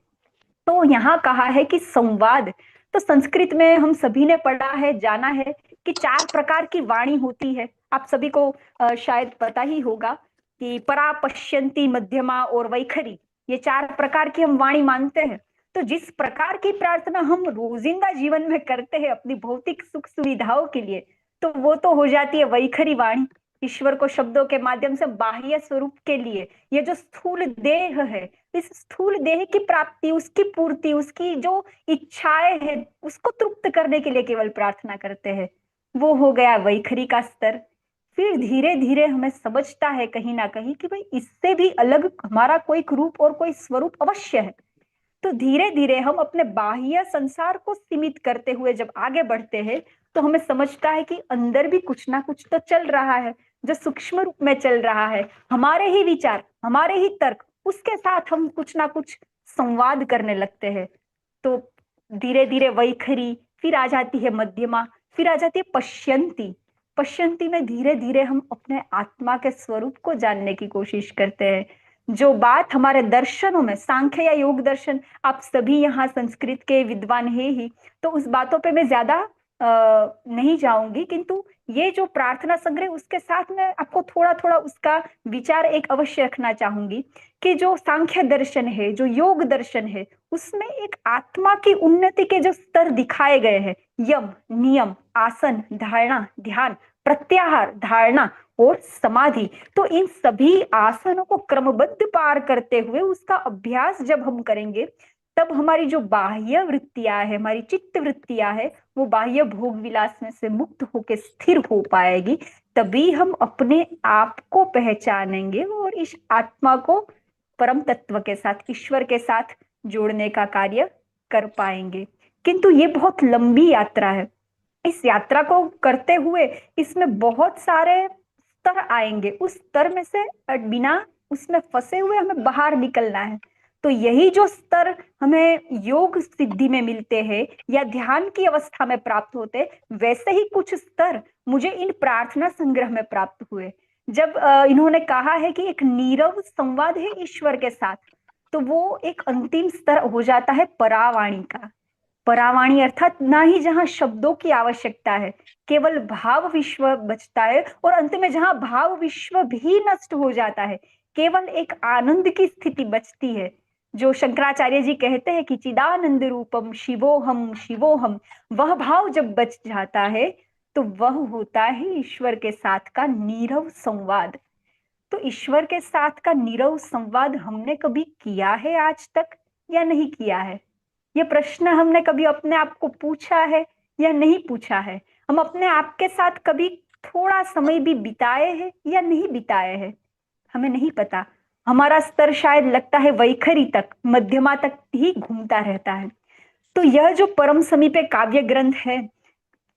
तो यहाँ कहा है कि संवाद, तो संस्कृत में हम सभी ने पढ़ा है, जाना है कि 4 प्रकार की वाणी होती है। आप सभी को शायद पता ही होगा कि परा, पश्यंती, मध्यमा और वैखरी, ये 4 प्रकार की हम वाणी मानते हैं। तो जिस प्रकार की प्रार्थना हम रोजिंदा जीवन में करते हैं अपनी भौतिक सुख सुविधाओं के लिए, तो वो तो हो जाती है वैखरी वाणी, ईश्वर को शब्दों के माध्यम से बाह्य स्वरूप के लिए। ये जो स्थूल देह है, इस स्थूल देह की प्राप्ति, उसकी पूर्ति, उसकी जो इच्छाएं है, उसको तृप्त करने के लिए केवल प्रार्थना करते हैं, वो हो गया वैखरी का स्तर। फिर धीरे धीरे हमें समझता है कहीं ना कहीं कि भाई इससे भी अलग हमारा कोई रूप और कोई स्वरूप अवश्य है। तो धीरे धीरे हम अपने बाह्य संसार को सीमित करते हुए जब आगे बढ़ते हैं, तो हमें समझता है कि अंदर भी कुछ ना कुछ तो चल रहा है, जो सूक्ष्म रूप में चल रहा है, हमारे ही विचार, हमारे ही तर्क, उसके साथ हम कुछ ना कुछ संवाद करने लगते हैं। तो धीरे धीरे वैखरी, फिर आ जाती है मध्यमा, फिर आ जाती है पश्यंती। पश्यंती में धीरे धीरे हम अपने आत्मा के स्वरूप को जानने की कोशिश करते हैं। जो बात हमारे दर्शनों में, सांख्य या योग दर्शन, आप सभी यहाँ संस्कृत के विद्वान है ही, तो उस बातों पे मैं ज्यादा नहीं जाऊंगी, किंतु ये जो प्रार्थना संग्रह, उसके साथ में आपको थोड़ा थोड़ा उसका विचार एक अवश्य रखना चाहूंगी कि जो सांख्य दर्शन है, जो योग दर्शन है, उसमें एक आत्मा की उन्नति के जो स्तर दिखाए गए हैं, यम, नियम, आसन, धारणा, ध्यान, प्रत्याहार, धारणा और समाधि, तो इन सभी आसनों को क्रमबद्ध पार करते हुए उसका अभ्यास जब हम करेंगे, तब हमारी जो बाह्य वृत्तियां है, हमारी चित्त वृत्तियां है, वो बाह्य भोग विलास में से मुक्त होकर स्थिर हो पाएगी। तभी हम अपने आप को पहचानेंगे और इस आत्मा को परम तत्व के साथ, ईश्वर के साथ जोड़ने का कार्य कर पाएंगे। किंतु ये बहुत लंबी यात्रा है। इस यात्रा को करते हुए इसमें बहुत सारे स्तर आएंगे, उस स्तर में से बिना उसमें फंसे हुए हमें बाहर निकलना है। तो यही जो स्तर हमें योग सिद्धि में मिलते हैं या ध्यान की अवस्था में प्राप्त होते, वैसे ही कुछ स्तर मुझे इन प्रार्थना संग्रह में प्राप्त हुए। जब इन्होंने कहा है कि एक नीरव संवाद है ईश्वर के साथ, तो वो एक अंतिम स्तर हो जाता है परावाणी का। परावाणी अर्थात ना ही जहां शब्दों की आवश्यकता है, केवल भाव विश्व बचता है, और अंत में जहां भाव विश्व भी नष्ट हो जाता है, केवल एक आनंद की स्थिति बचती है। जो शंकराचार्य जी कहते हैं कि चिदानंद रूपम शिवोहम शिवोहम, वह भाव जब बच जाता है तो वह होता है ईश्वर के साथ का नीरव संवाद। तो ईश्वर के साथ का नीरव संवाद हमने कभी किया है आज तक या नहीं किया है? ये प्रश्न हमने कभी अपने आप को पूछा है या नहीं पूछा है? हम अपने आप के साथ कभी थोड़ा समय भी बिताए हैं या नहीं बिताए हैं? हमें नहीं पता। हमारा स्तर शायद लगता है वैखरी तक, मध्यमा तक ही घूमता रहता है। तो यह जो परम समीपे काव्य ग्रंथ है,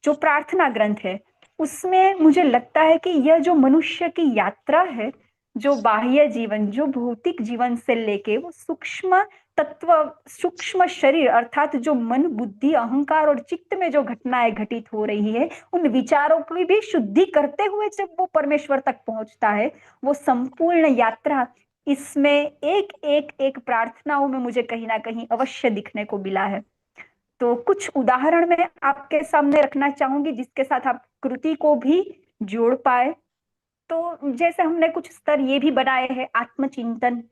जो प्रार्थना ग्रंथ है, उसमें मुझे लगता है कि यह जो मनुष्य की यात्रा है, जो बाह्य जीवन, जो भौतिक जीवन से लेके वो सूक्ष्म तत्व, सूक्ष्म शरीर अर्थात जो मन, बुद्धि, अहंकार और चित्त में जो घटनाएं घटित हो रही है, उन विचारों की भी शुद्धि करते हुए जब वो परमेश्वर तक पहुंचता है, वो संपूर्ण यात्रा, इसमें एक एक एक प्रार्थनाओं में मुझे कहीं ना कहीं अवश्य दिखने को मिला है। तो कुछ उदाहरण मैं आपके सामने रखना चाहूंगी जिसके साथ आप कृति को भी जोड़ पाए। तो जैसे हमने कुछ स्तर ये भी बनाए हैं, आत्मचिंतन,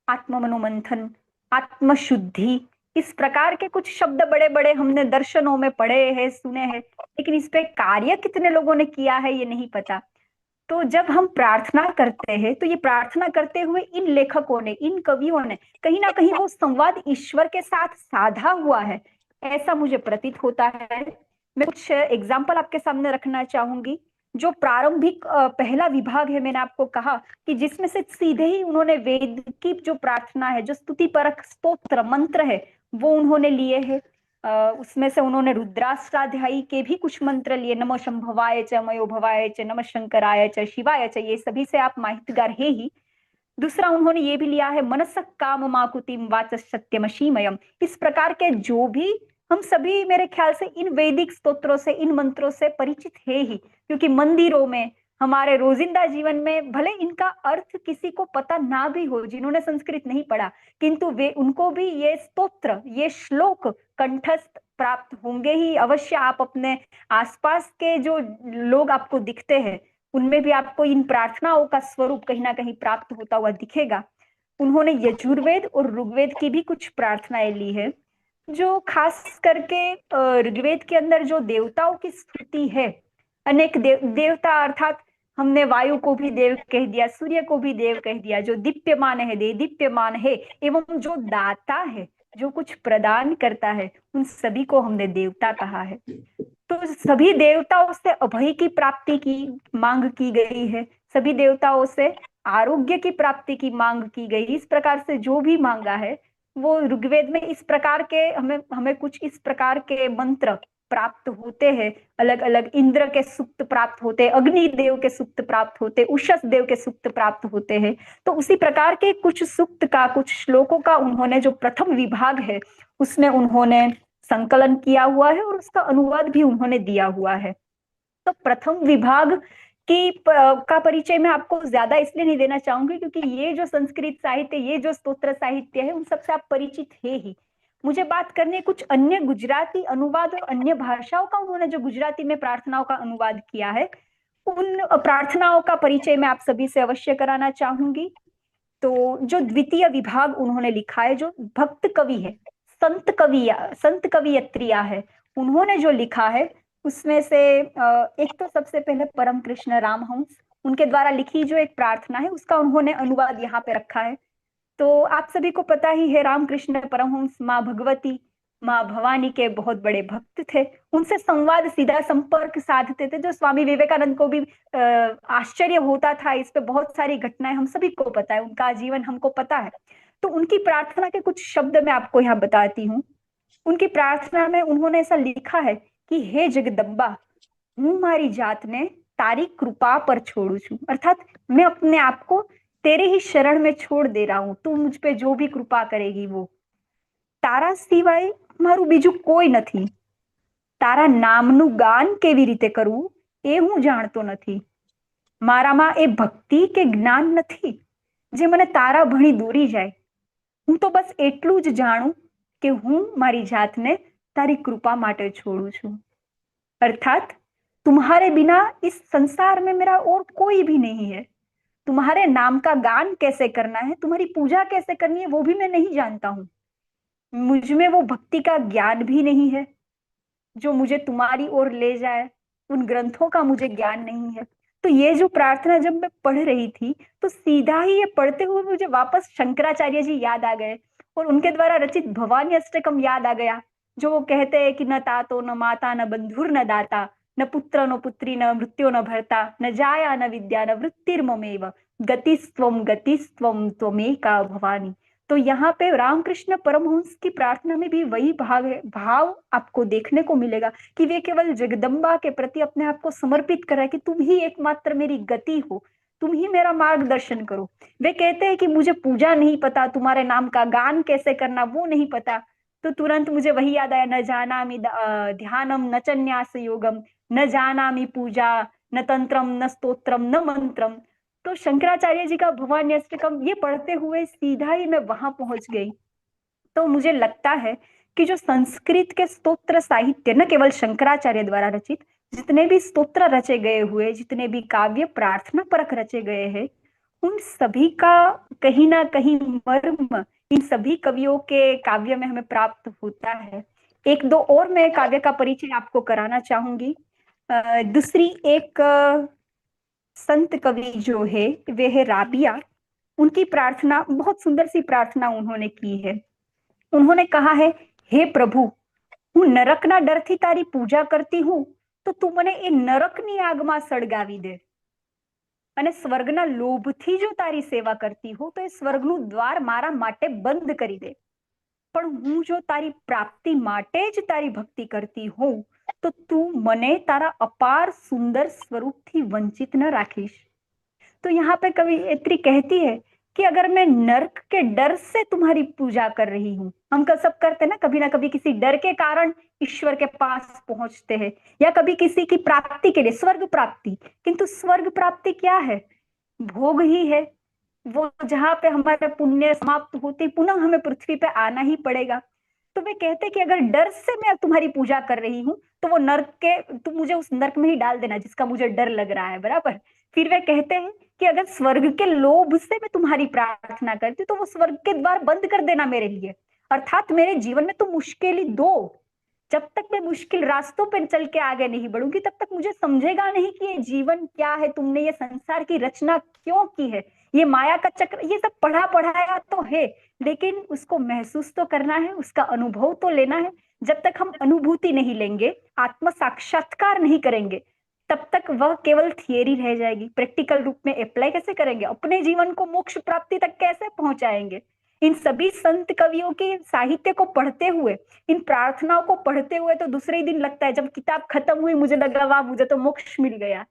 आत्म मनोमंथन, आत्मशुद्धि, इस प्रकार के कुछ शब्द बड़े बड़े हमने दर्शनों में पढ़े हैं, सुने हैं, लेकिन इस पे कार्य कितने लोगों ने किया है ये नहीं पता। तो जब हम प्रार्थना करते हैं, तो ये प्रार्थना करते हुए इन लेखकों ने, इन कवियों ने कहीं ना कहीं वो संवाद ईश्वर के साथ साधा हुआ है, ऐसा मुझे प्रतीत होता है। मैं कुछ एग्जाम्पल आपके सामने रखना चाहूंगी। जो प्रारंभिक पहला विभाग है, मैंने आपको कहा कि जिसमें से सीधे ही उन्होंने वेद की जो प्रार्थना है, जो स्तुति परक स्तोत्र मंत्र है, वो उन्होंने लिए हैं। उसमें से उन्होंने रुद्राष्टाध्यायी के भी कुछ मंत्र लिए, नमः शंभवाय च, मयो भवाय च, नमः शंकराय च, शिवाय च, ये सभी से आप माहितगार है ही। दूसरा उन्होंने ये भी लिया है, मनसक काम माकुतिम वाच सत्यमशीमयम। इस प्रकार के जो भी हम सभी मेरे ख्याल से इन वैदिक स्तोत्रों से, इन मंत्रों से परिचित है ही, क्योंकि मंदिरों में, हमारे रोजिंदा जीवन में भले इनका अर्थ किसी को पता ना भी हो, जिन्होंने संस्कृत नहीं पढ़ा, किंतु वे उनको भी ये स्तोत्र, ये श्लोक कंठस्थ प्राप्त होंगे ही अवश्य। आप अपने आसपास के जो लोग आपको दिखते हैं, उनमें भी आपको इन प्रार्थनाओं का स्वरूप कहीं ना कहीं प्राप्त होता हुआ दिखेगा। उन्होंने यजुर्वेद और ऋग्वेद की भी कुछ प्रार्थनाएं ली है, जो खास करके ऋग्वेद के अंदर जो देवताओं की स्तुति है, अनेक देवता, अर्थात हमने वायु को भी देव कह दिया, सूर्य को भी देव कह दिया, जो दीप्यमान है दे दीप्यमान है, एवं जो दाता है, जो कुछ प्रदान करता है, उन सभी को हमने देवता कहा है। तो सभी देवताओं से अभय की प्राप्ति की मांग की गई है, सभी देवताओं से आरोग्य की प्राप्ति की मांग की गई। इस प्रकार से जो भी मांगा है वो ऋग्वेद में इस प्रकार के हमें कुछ इस प्रकार के मंत्र प्राप्त होते हैं। अलग अलग इंद्र के सूक्त प्राप्त होते हैं, अग्नि देव के सूक्त प्राप्त होते हैं, उषस देव के सूक्त प्राप्त होते हैं। तो उसी प्रकार के कुछ सूक्त का, कुछ श्लोकों का उन्होंने जो प्रथम विभाग है उसमें उन्होंने संकलन किया हुआ है और उसका अनुवाद भी उन्होंने दिया हुआ है। तो प्रथम विभाग का परिचय मैं आपको ज्यादा इसलिए नहीं देना चाहूंगी क्योंकि ये जो संस्कृत साहित्य, ये जो स्तोत्र साहित्य है, उन सबसे आप परिचित है ही। मुझे बात करनी है कुछ अन्य गुजराती अनुवाद और अन्य भाषाओं का। उन्होंने जो गुजराती में प्रार्थनाओं का अनुवाद किया है, उन प्रार्थनाओं का परिचय मैं आप सभी से अवश्य कराना चाहूंगी। तो जो द्वितीय विभाग उन्होंने लिखा है, जो भक्त कवि है, संत कवियत्रियां है, उन्होंने जो लिखा है उसमें से एक तो सबसे पहले परम कृष्ण रामहंस, उनके द्वारा लिखी जो एक प्रार्थना है, उसका उन्होंने अनुवाद यहाँ पे रखा है। तो आप सभी को पता ही है, रामकृष्ण परमहंस माँ भगवती, माँ भवानी के बहुत बड़े भक्त थे। उनसे संवाद, सीधा संपर्क साधते थे, जो स्वामी विवेकानंद को भी आश्चर्य होता था। इस पे बहुत सारी घटनाएं हम सभी को पता है, उनका जीवन हमको पता है। तो उनकी प्रार्थना के कुछ शब्द मैं आपको यहाँ बताती हूँ। उनकी प्रार्थना में उन्होंने ऐसा लिखा है कि हे जगदम्बा, हूँ मारी जात ने तारी कृपा पर छोड़ू छू, अर्थात मैं अपने आप को तेरे ही शरण में छोड़ दे रहा हूं, तू मुझ पे जो भी कृपा करेगी वो। तारा सिवाय मारू बीजू कोई નથી, તારા નામનું ગાન કેવી રીતે કરવું એ હું જાણતો નથી। મારામાં એ ભક્તિ કે જ્ઞાન નથી જે મને તારા ભણી દોરી જાય। હું તો બસ એટલું જ જાણું કે હું મારી જાતને તારી કૃપા માટે છોડું છું। अर्थात तुम्हारे बिना इस संसार में मेरा और कोई भी नहीं है। तुम्हारे नाम का गान कैसे करना है, तुम्हारी पूजा कैसे करनी है, वो भी मैं नहीं जानता हूँ। मुझ में वो भक्ति का ज्ञान भी नहीं है जो मुझे तुम्हारी ओर ले जाए, उन ग्रंथों का मुझे ज्ञान नहीं है। तो ये जो प्रार्थना जब मैं पढ़ रही थी तो सीधा ही ये पढ़ते हुए मुझे वापस शंकराचार्य जी याद आ गए और उनके द्वारा रचित भवानी अष्टकम याद आ गया, जो वो कहते हैं कि न तातो न माता न बंधुर न दाता, न पुत्र न पुत्री न मृत्यो न भर्ता, न जाया न विद्या न वृत्तिर्ममेव, गतिस्त्वम त्वमेका भवानी। तो यहाँ पे रामकृष्ण परमहंस की प्रार्थना में भी वही भाव आपको देखने को मिलेगा कि वे केवल जगदम्बा के प्रति अपने आप को समर्पित कर रहे हैं कि तुम ही एकमात्र मेरी गति हो, तुम ही मेरा मार्गदर्शन करो। वे कहते हैं कि मुझे पूजा नहीं पता, तुम्हारे नाम का गान कैसे करना वो नहीं पता। तो तुरंत मुझे वही याद आया, न जानामि ध्यानम न च न्यास योगम, न जानामि पूजा न तंत्रम न स्तोत्रम न मंत्रम। तो शंकराचार्य जी का भवानी अष्टकम ये पढ़ते हुए सीधा ही मैं वहां पहुंच गई। तो मुझे लगता है कि जो संस्कृत के स्तोत्र साहित्य, न केवल शंकराचार्य द्वारा रचित, जितने भी स्तोत्र रचे गए हुए, जितने भी काव्य प्रार्थना परक रचे गए हैं, उन सभी का कहीं ना कहीं मर्म इन सभी कवियों के काव्य में हमें प्राप्त होता है। एक दो और मैं काव्य का परिचय आपको कराना चाहूंगी। दूसरी एक संत कवि जो है वे है राबिया। उनकी प्रार्थना, बहुत सुंदर सी प्रार्थना उन्होंने की है। उन्होंने कहा है, हे प्रभु, હું નરકના ડરથી તારી પૂજા કરતી હું, તો તું મને એ નરકની આગમાં સળગાવી દે. અને સ્વર્ગના લોભથી જો તારી સેવા કરતી હું, તો એ સ્વર્ગનું દ્વાર મારા માટે બંધ કરી દે. પણ હું જો તારી પ્રાપ્તિ માટે જ તારી ભક્તિ કરતી હોઉં, તો તું મને તારા અપાर सुंदर स्वरूप થી वंचित न राखीश. तो यहाँ पे कवियत्री कहती है कि अगर मैं नर्क के डर से तुम्हारी पूजा कर रही हूँ, हम सब करते हैं ना, कभी ना कभी किसी डर के कारण ईश्वर के पास पहुंचते हैं, या कभी किसी की प्राप्ति के लिए, स्वर्ग प्राप्ति. किंतु स्वर्ग प्राप्ति क्या है? भोग ही है. वो जहाँ पे हमारा पुण्य समाप्त होते पुनः हमें पृथ्वी पे आना ही पड़ेगा. तो वे कहते कि अगर डर से मैं तुम्हारी पूजा कर रही हूँ, तो वो नर्क के, तुम मुझे उस नर्क में ही डाल देना जिसका मुझे डर लग रहा है. बराबर. फिर वे कहते हैं कि अगर स्वर्ग के लोभ से मैं तुम्हारी प्रार्थना करती हूँ, तो वो स्वर्ग के द्वार बंद कर देना मेरे लिए. अर्थात मेरे जीवन में तुम मुश्किल दो. जब तक मैं मुश्किल रास्तों पर चल के आगे नहीं बढ़ूंगी, तब तक मुझे समझेगा नहीं कि ये जीवन क्या है, तुमने ये संसार की रचना क्यों की है, ये माया का चक्र. ये सब पढ़ा पढ़ाया तो है, लेकिन उसको महसूस तो करना है, उसका अनुभव तो लेना है. जब तक हम अनुभूति नहीं लेंगे, आत्म साक्षात्कार नहीं करेंगे, तब तक वह केवल थियरी रह जाएगी. प्रैक्टिकल रूप में अप्लाई कैसे करेंगे? अपने जीवन को मोक्ष प्राप्ति तक कैसे पहुंचाएंगे? इन सभी संत कवियों के साहित्य को पढ़ते हुए, इन प्रार्थनाओं को पढ़ते हुए, तो दूसरे ही दिन लगता है, जब किताब खत्म हुई, मुझे लगा वाह, मुझे तो मोक्ष मिल गया.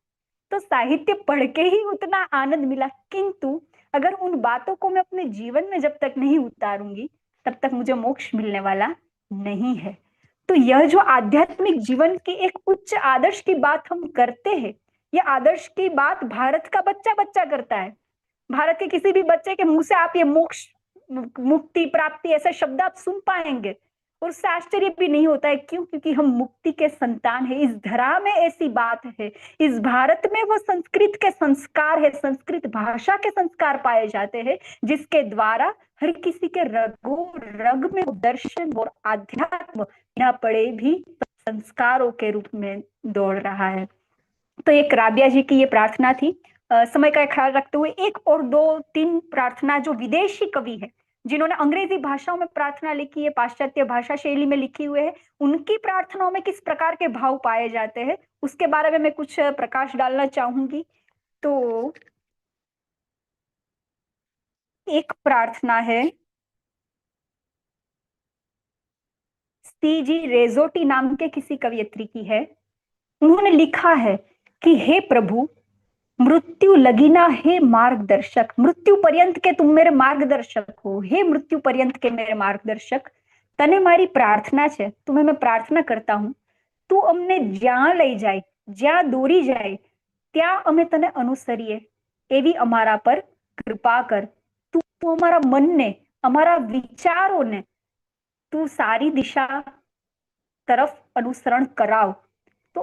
तो साहित्य पढ़ के ही उतना आनंद मिला. किंतु अगर उन बातों को मैं अपने जीवन में जब तक नहीं उतारूंगी, तब तक मुझे मोक्ष मिलने वाला नहीं है. तो यह जो आध्यात्मिक जीवन की एक उच्च आदर्श की बात हम करते हैं, यह आदर्श की बात भारत का बच्चा बच्चा करता है. भारत के किसी भी बच्चे के मुंह से आप ये मोक्ष, मुक्ति, प्राप्ति ऐसे शब्द आप सुन पाएंगे, और उससे आश्चर्य भी नहीं होता है. क्यों? क्योंकि हम मुक्ति के संतान है. इस धरा में ऐसी बात है, इस भारत में वो संस्कृत के संस्कार है, संस्कृत भाषा के संस्कार पाए जाते हैं, जिसके द्वारा हर किसी के रगों रग में दर्शन और आध्यात्म बिना पड़े भी संस्कारों के रूप में दौड़ रहा है. तो एक राबिया जी की ये प्रार्थना थी. समय का ख्याल रखते हुए एक और दो तीन प्रार्थना जो विदेशी कवि है, जिन्होंने अंग्रेजी भाषाओं में प्रार्थना लिखी है, पाश्चात्य भाषा शैली में लिखी हुए है, उनकी प्रार्थनाओं में किस प्रकार के भाव पाए जाते हैं, उसके बारे में मैं कुछ प्रकाश डालना चाहूंगी. तो एक प्रार्थना है सी.जी. रेजोटी नाम के किसी कवियत्री की है. उन्होंने लिखा है कि हे प्रभु, मृत्यु लगीना हे मार्गदर्शक, मृत्यु पर्यंत के तुम मेरे मार्गदर्शक हो. हे मृत्यु पर्यंत के मेरे मार्गदर्शक, तने मारी प्रार्थना छे, तुम्हें मैं प्रार्थना करता हूं, तू अमने ज्યાં લઈ જાય, જ્યાં દોરી જાય, ત્યાં અમે તને અનુસરીએ, એવી અમારા પર કૃપા કર. તું અમારા મનને, અમારા વિચારોને तू सारी दिशा तरफ अनुसरण कराओ. तो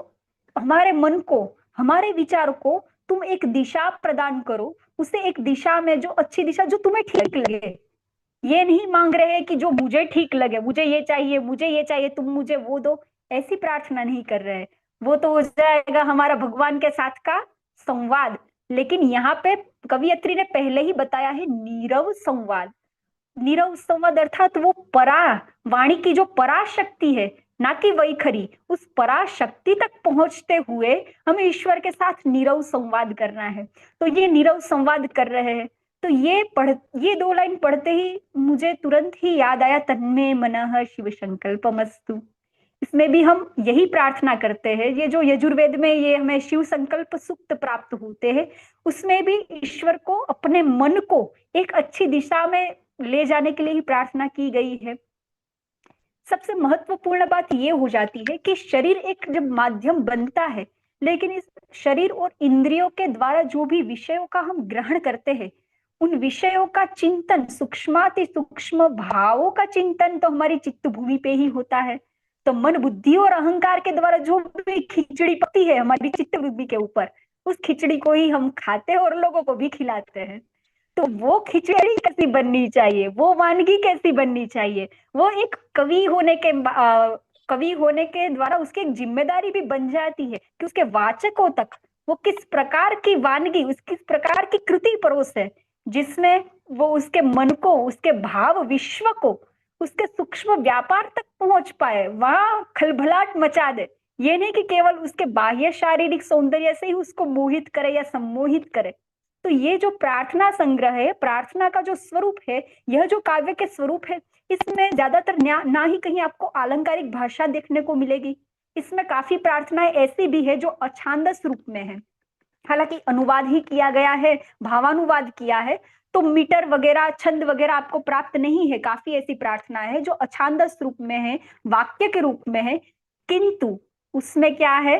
हमारे मन को, हमारे विचार को तुम एक दिशा प्रदान करो, उसे एक दिशा में, जो अच्छी दिशा, जो तुम्हें ठीक लगे. ये नहीं मांग रहे कि जो मुझे ठीक लगे, मुझे ये चाहिए, मुझे ये चाहिए, तुम मुझे वो दो, ऐसी प्रार्थना नहीं कर रहे. वो तो हो जाएगा हमारा भगवान के साथ का संवाद. लेकिन यहाँ पे कवियत्री ने पहले ही बताया है नीरव संवाद. नीरव संवाद अर्थात वो परा, वाणी की जो पराशक्ति है, ना कि वैखरी, उस पराशक्ति तक पहुंचते हुए हमें ईश्वर के साथ नीरव संवाद करना है. तो ये नीरव संवाद कर रहे हैं. तो ये दो लाइन पढ़ते ही मुझे तुरंत ही याद आया तन्मे मनः शिव संकल्पमस्तु. इसमें भी हम यही प्रार्थना करते हैं. ये जो यजुर्वेद में ये हमें शिव संकल्प सूक्त प्राप्त होते हैं, उसमें भी ईश्वर को, अपने मन को एक अच्छी दिशा में ले जाने के लिए ही प्रार्थना की गई है. सबसे महत्वपूर्ण बात ये हो जाती है कि शरीर एक जब माध्यम बनता है, लेकिन इस शरीर और इंद्रियों के द्वारा जो भी विषयों का हम ग्रहण करते हैं, उन विषयों का चिंतन, सूक्ष्माति सूक्ष्म भावों का चिंतन तो हमारी चित्त भूमि पे ही होता है. तो मन, बुद्धि और अहंकार के द्वारा जो भी खिचड़ी पकती है हमारी चित्त भूमि के ऊपर, उस खिचड़ी को ही हम खाते हैं और लोगों को भी खिलाते हैं. तो वो खिचड़ी कैसी बननी चाहिए, वो वानगी कैसी बननी चाहिए, वो एक कवि होने के द्वारा उसकी एक जिम्मेदारी भी बन जाती है कि उसके वाचकों तक वो किस प्रकार की वानगी, किस प्रकार की कृति परोसे, जिसमें वो उसके मन को, उसके भाव विश्व को, उसके सूक्ष्म व्यापार तक पहुंच पाए, वहां खलबलाहट मचा दे। ये नहीं कि केवल उसके बाह्य शारीरिक सौंदर्य से ही उसको मोहित करे या सम्मोहित करे। तो ये जो प्रार्थना संग्रह है, प्रार्थना का जो स्वरूप है, यह जो काव्य के स्वरूप है, इसमें ज्यादातर ना ही कहीं आपको अलंकारिक भाषा देखने को मिलेगी। इसमें काफी प्रार्थनाएं ऐसी भी है जो अछांदस रूप में है, हालांकि अनुवाद ही किया गया है, भावानुवाद किया है, तो मीटर वगैरह छंद वगैरह आपको प्राप्त नहीं है। काफी ऐसी प्रार्थनाएं है जो अछांदस रूप में है, वाक्य के रूप में है, किंतु उसमें क्या है,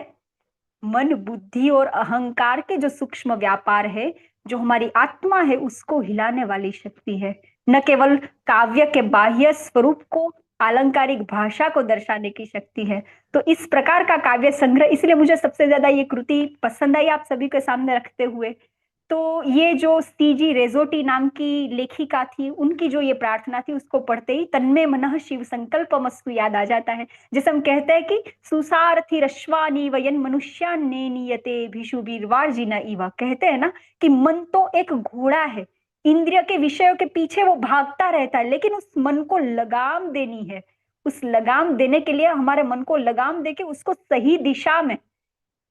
मन बुद्धि और अहंकार के जो सूक्ष्म व्यापार है, जो हमारी आत्मा है, उसको हिलाने वाली शक्ति है, न केवल काव्य के बाह्य स्वरूप को, अलंकारिक भाषा को दर्शाने की शक्ति है। तो इस प्रकार का काव्य संग्रह, इसलिए मुझे सबसे ज्यादा ये कृति पसंद आई आप सभी के सामने रखते हुए। तो ये जो सीजी रेजोटी नाम की लेखिका थी, उनकी जो ये प्रार्थना थी, उसको पढ़ते ही तन्मे मनः शिव संकल्पमस्तु याद आ जाता है। जैसे हम कहते हैं कि सुसारथी रश्वानी वयन मनुष्यान ने नियते भिषु वीरवार्जिना इवा, कहते हैं ना कि मन तो एक घोड़ा है, इंद्रिय के विषयों के पीछे वो भागता रहता है, लेकिन उस मन को लगाम देनी है। उस लगाम देने के लिए हमारे मन को लगाम देके उसको सही दिशा में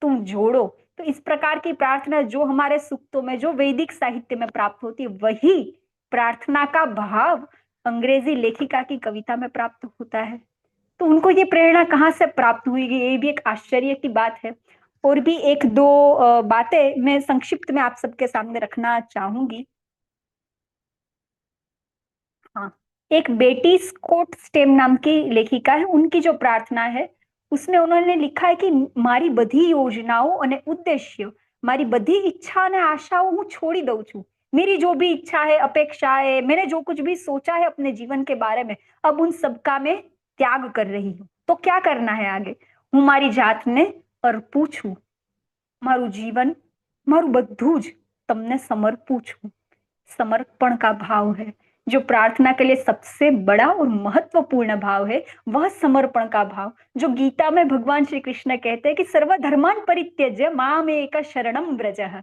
तुम जोड़ो। तो इस प्रकार की प्रार्थना जो हमारे सूक्तों में, जो वैदिक साहित्य में प्राप्त होती है, वही प्रार्थना का भाव अंग्रेजी लेखिका की कविता में प्राप्त होता है। तो उनको ये प्रेरणा कहाँ से प्राप्त हुई, ये भी एक आश्चर्य की बात है। और भी एक दो बातें मैं संक्षिप्त में आप सबके सामने रखना चाहूंगी। हाँ, एक बेटी स्कॉट स्टेम नाम की लेखिका है, उनकी जो प्रार्थना है उसमें उन्होंने लिखा है कि मारी बधी योजनाओं અને उद्देश्य, मारी बधी इच्छा અને आशाओं હું छोड़ी दઉં છું। मेरी जो भी इच्छा है, अपेक्षा है, मैंने जो कुछ भी सोचा है अपने जीवन के बारे में, अब उन सबका मैं त्याग कर रही हूँ। तो क्या करना है आगे? હું મારી જાતને અર્પું છું, મારું जीवन, મારું બધું જ તમને સમર્પું છું। समर्पण का भाव है, जो प्रार्थना के लिए सबसे बड़ा और महत्वपूर्ण भाव है, वह समर्पण का भाव, जो गीता में भगवान श्री कृष्ण कहते हैं कि सर्वधर्मान् परित्यज्य मामेक शरणं व्रजः।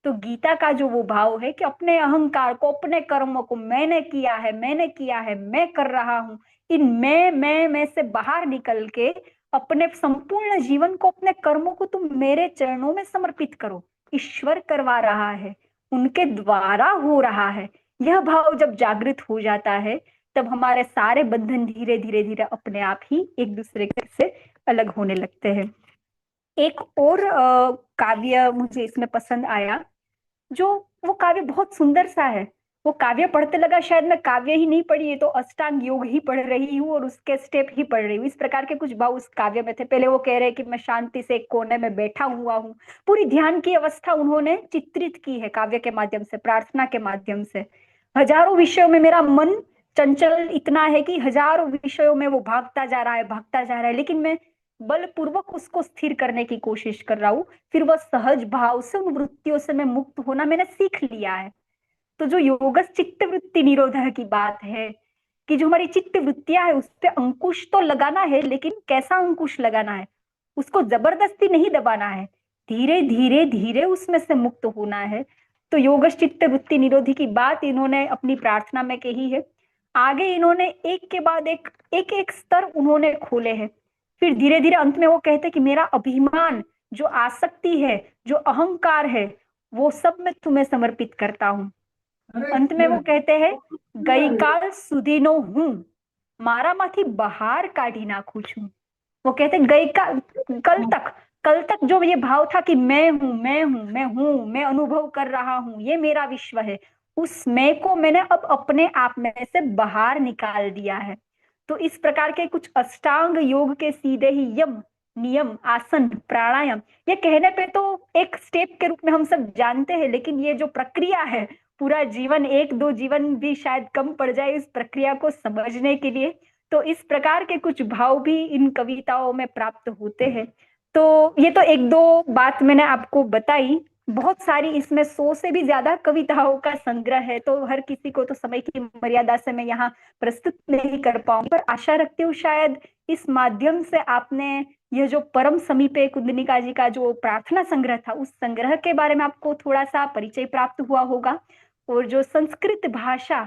तो गीता का जो वो भाव है कि अपने अहंकार को, अपने कर्मों को, मैंने किया है, मैंने किया है, मैं कर रहा हूं, इन मैं से बाहर निकल के अपने संपूर्ण जीवन को, अपने कर्मों को तुम मेरे चरणों में समर्पित करो। ईश्वर करवा रहा है, उनके द्वारा हो रहा है। यह भाव जब जागृत हो जाता है, तब हमारे सारे बंधन धीरे धीरे धीरे अपने आप ही एक दूसरे से अलग होने लगते हैं। एक और काव्य मुझे इसमें पसंद आया, जो वो काव्य बहुत सुंदर सा है। वो काव्य पढ़ते लगा शायद मैं काव्य ही नहीं पढ़ी, ये तो अष्टांग योग ही पढ़ रही हूँ और उसके स्टेप ही पढ़ रही हूँ। इस प्रकार के कुछ भाव उस काव्य में थे। पहले वो कह रहे हैं कि मैं शांति से एक कोने में बैठा हुआ हूँ, पूरी ध्यान की अवस्था उन्होंने चित्रित की है काव्य के माध्यम से, प्रार्थना के माध्यम से। हजारों विषयों में मेरा मन चंचल इतना है कि हजारों विषयों में वो भागता जा रहा है, लेकिन मैं बलपूर्वक उसको स्थिर करने की कोशिश कर रहा हूँ। फिर वह सहज भाव से, उन वृत्तियों से मैं मुक्त होना मैंने सीख लिया है। तो जो योगस चित्त वृत्ति निरोधः की बात है कि जो हमारी चित्त वृत्तियां है उस पे अंकुश तो लगाना है, लेकिन कैसा अंकुश लगाना है? उसको जबरदस्ती नहीं दबाना है, धीरे धीरे धीरे उसमें से मुक्त होना है। तो योगस चित्त वृत्ति निरोधी की बात इन्होंने अपनी प्रार्थना में कही है। आगे इन्होंने एक के बाद एक स्तर उन्होंने खोले हैं। फिर धीरे धीरे अंत में वो कहते हैं कि मेरा अभिमान, जो आसक्ति है, जो अहंकार है, वो सब मैं तुम्हें समर्पित करता हूँ। अंत में वो कहते हैं गईकाल सुधीनो हूं, मारामाथी बहार काढ़ी नाखूं छूं। वो कहते हैं गईकाल, कल तक जो ये भाव था कि मैं अनुभव कर रहा हूं, ये मेरा विश्व है, उस मैं को मैंने अब अपने आप में से बाहर निकाल दिया है। तो इस प्रकार के कुछ अष्टांग योग के सीधे ही यम, नियम, आसन, प्राणायाम, ये कहने पे तो एक स्टेप के रूप में हम सब जानते हैं, लेकिन ये जो प्रक्रिया है, पूरा जीवन, 1-2 जीवन भी शायद कम पड़ जाए इस प्रक्रिया को समझने के लिए। तो इस प्रकार के कुछ भाव भी इन कविताओं में प्राप्त होते हैं। तो ये तो 1-2 बात मैंने आपको बताई। बहुत सारी इसमें 100 से भी ज्यादा कविताओं का संग्रह है, तो हर किसी को तो समय की मर्यादा से मैं यहाँ प्रस्तुत नहीं कर पाऊंगी, पर आशा रखती हूँ शायद इस माध्यम से आपने यह जो परम समीपे कुंदनिका जी का जो प्रार्थना संग्रह था, उस संग्रह के बारे में आपको थोड़ा सा परिचय प्राप्त हुआ होगा। और जो संस्कृत भाषा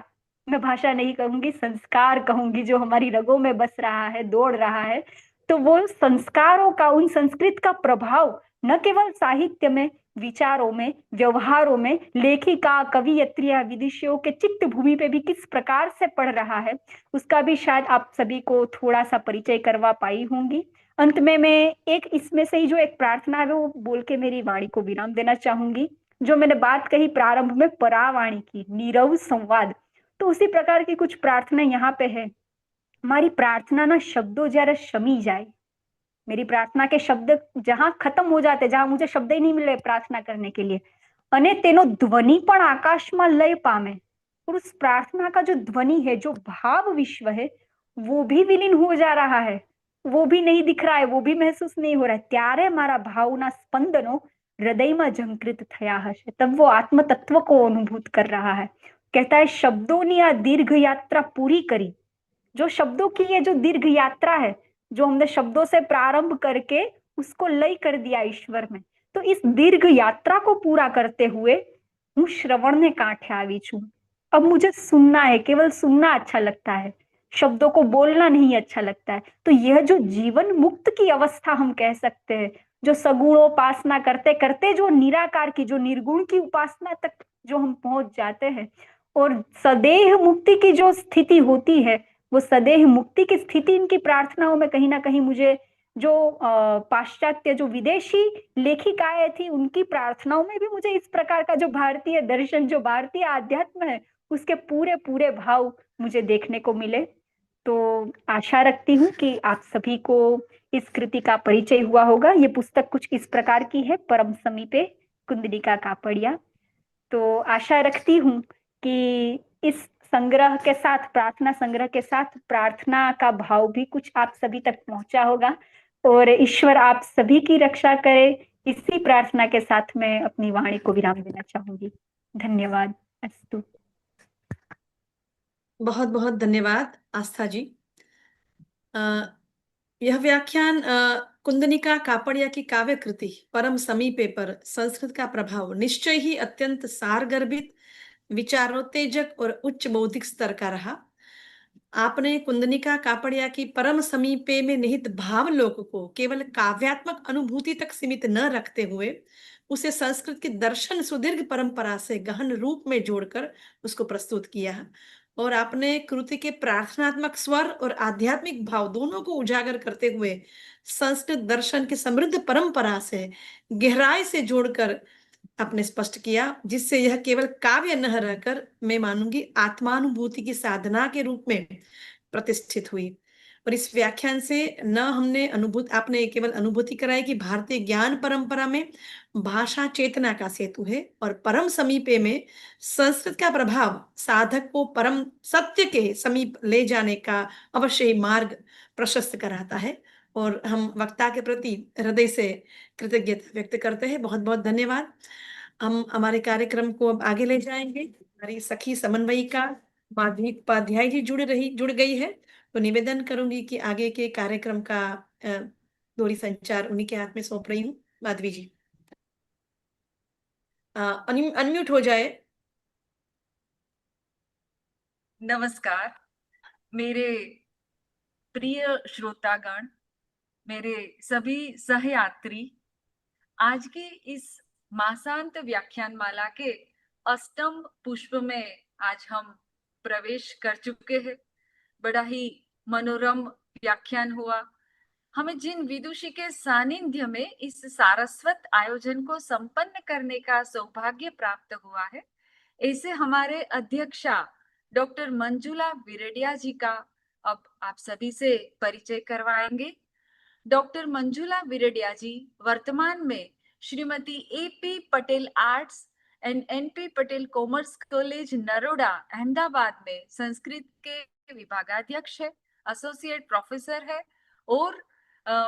मैं भाषा नहीं कहूंगी, संस्कार कहूंगी, जो हमारी रगों में बस रहा है, दौड़ रहा है। तो वो संस्कारों का, उन संस्कृत का प्रभाव न केवल साहित्य में, विचारों में, व्यवहारों में, लेखिका, कवियत्रियां, विदुषियों के चित्त भूमि पे भी किस प्रकार से पड़ रहा है, उसका भी शायद आप सभी को थोड़ा सा परिचय करवा पाई होंगी। अंत में मैं एक इसमें से ही जो एक प्रार्थना है वो बोल के मेरी वाणी को विराम देना चाहूंगी। जो मैंने बात कही प्रारंभ में परावाणी की, नीरव संवाद, तो उसी प्रकार की कुछ प्रार्थना यहाँ पे है। हमारी प्रार्थना ना शब्दों जरा शमी जाए। मेरी प्रार्थना के शब्द जहां खत्म हो जाते, जहां मुझे शब्द ही नहीं मिले प्रार्थना करने के लिए, અને તેનો ધ્વનિ પણ આકાશમાં લય પામે, और उस प्रार्थना का जो ध्वनि है, जो भाव विश्व है, वो भी विलीन हो जा रहा है, वो भी नहीं दिख रहा है, वो भी महसूस नहीं हो रहा है। ત્યારે મારા ભાવના સ્પંદનો હૃદયમાં ઝંકૃત થયા હશે, तब वो आत्म तत्व को अनुभूत कर रहा है। कहता है शब्दों आ दीर्घ यात्रा पूरी करी। जो शब्दों की ये जो दीर्घ यात्रा है, जो हमने शब्दों से प्रारंभ करके उसको लय कर दिया ईश्वर में, तो इस दीर्घ यात्रा को पूरा करते हुए हूँ श्रवण ने कांठे आवी छू। अब मुझे सुनना है, केवल सुनना अच्छा लगता है, शब्दों को बोलना नहीं अच्छा लगता है। तो यह जो जीवन मुक्त की अवस्था हम कह सकते हैं, जो सगुणोपासना करते करते जो निराकार की, जो निर्गुण की उपासना तक जो हम पहुंच जाते हैं, और सदेह मुक्ति की जो स्थिति होती है, वो सदेह मुक्ति की स्थिति इनकी प्रार्थनाओं में कहीं ना कहीं मुझे, जो पाश्चात्य जो विदेशी लेखिकाएं थी उनकी प्रार्थनाओं में भी मुझे इस प्रकार का जो भारतीय दर्शन, जो भारतीय आध्यात्म है, उसके पूरे पूरे भाव मुझे देखने को मिले। तो आशा रखती हूँ कि आप सभी को इस कृति का परिचय हुआ होगा। ये पुस्तक कुछ इस प्रकार की है, परम समीपे कुंदलिका कापड़िया। तो आशा रखती हूँ कि इस संग्रह के साथ, प्रार्थना संग्रह के साथ, प्रार्थना का भाव भी कुछ आप सभी तक पहुंचा होगा, और ईश्वर आप सभी की रक्षा करे। इसी प्रार्थना के साथ मैं अपनी वाणी को विराम देना चाहूंगी। धन्यवाद। अस्तु। बहुत बहुत धन्यवाद आस्था जी। यह व्याख्यान कुंदनिका कापड़िया की काव्य कृति परम समीपे पर संस्कृत का प्रभाव निश्चय ही अत्यंत सारगर्भित, विचारोत्तेजक और उच्च बौद्धिक स्तर का रहा। आपने कुंदनिका कापड़िया की परम समीपे में निहित भावलोक को केवल काव्यात्मक अनुभूति तक सीमित न रखते हुए उसे संस्कृत की दर्शन सुदीर्घ परंपरा से गहन रूप में जोड़कर उसको प्रस्तुत किया, और आपने कृति के प्रार्थनात्मक स्वर और आध्यात्मिक भाव दोनों को उजागर करते हुए संस्कृत दर्शन की समृद्ध परंपरा से गहराई से जोड़कर आपने स्पष्ट किया, जिससे यह केवल काव्य न रहकर मैं मानूंगी आत्मानुभूति की साधना के रूप में प्रतिष्ठित हुई। और इस व्याख्यान से न हमने आपने केवल अनुभूति कराई कि भारतीय ज्ञान परंपरा में भाषा चेतना का सेतु है, और परम समीपे में संस्कृत का प्रभाव साधक को परम सत्य के समीप ले जाने का अवश्य ही मार्ग प्रशस्त कराता है। और हम वक्ता के प्रति हृदय से कृतज्ञता व्यक्त करते हैं। बहुत बहुत धन्यवाद। हम हमारे कार्यक्रम को अब आगे ले जाएंगे। हमारी सखी समन्वयिका माधवी उपाध्याय जी जुड़ गई है, तो निवेदन करूंगी कि आगे के कार्यक्रम का दूरी संचार उन्हीं के हाथ में सौंप रही हूँ। माधवी जी अनम्यूट हो जाए। नमस्कार मेरे प्रिय श्रोतागण, मेरे सभी सहयात्री। आज की इस मासांत व्याख्यान माला के अष्टम पुष्प में आज हम प्रवेश कर चुके हैं। बड़ा ही मनोरम व्याख्यान हुआ। हमें जिन विदुषी के सानिध्य में इस सारस्वत आयोजन को संपन्न करने का सौभाग्य प्राप्त हुआ है, ऐसे हमारे अध्यक्षा डॉक्टर मंजुला विरडिया जी का अब आप सभी से परिचय करवाएंगे। डॉक्टर मंजुला विरडिया जी वर्तमान में श्रीमती ए.पी. पटेल आर्ट्स एंड एन.पी. पटेल कॉमर्स कॉलेज नरोडा अहमदाबाद में संस्कृत के विभागाध्यक्ष है, एसोसिएट प्रोफेसर है, और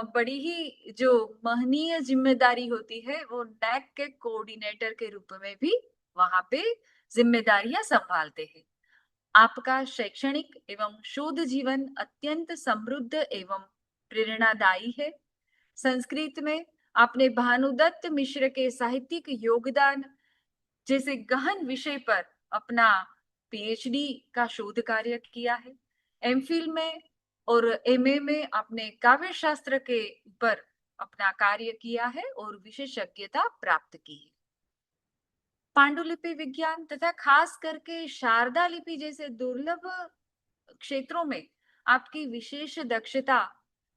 बड़ी ही जो महनीय जिम्मेदारी होती है वो नैक के कोऑर्डिनेटर के रूप में भी वहां पे जिम्मेदारियां संभालते हैं। आपका शैक्षणिक एवं शोध जीवन अत्यंत समृद्ध एवं प्रेरणादायी है। संस्कृत में आपने भानुदत्त मिश्र के साहित्यिक योगदान जैसे गहन विषय पर अपना पीएचडी का शोध कार्य किया है। एमफिल में और एमए में आपने काव्य शास्त्र के ऊपर अपना कार्य किया है और विशेषज्ञता प्राप्त की है। पांडुलिपि विज्ञान तथा खास करके शारदा लिपि जैसे दुर्लभ क्षेत्रों में आपकी विशेष दक्षता,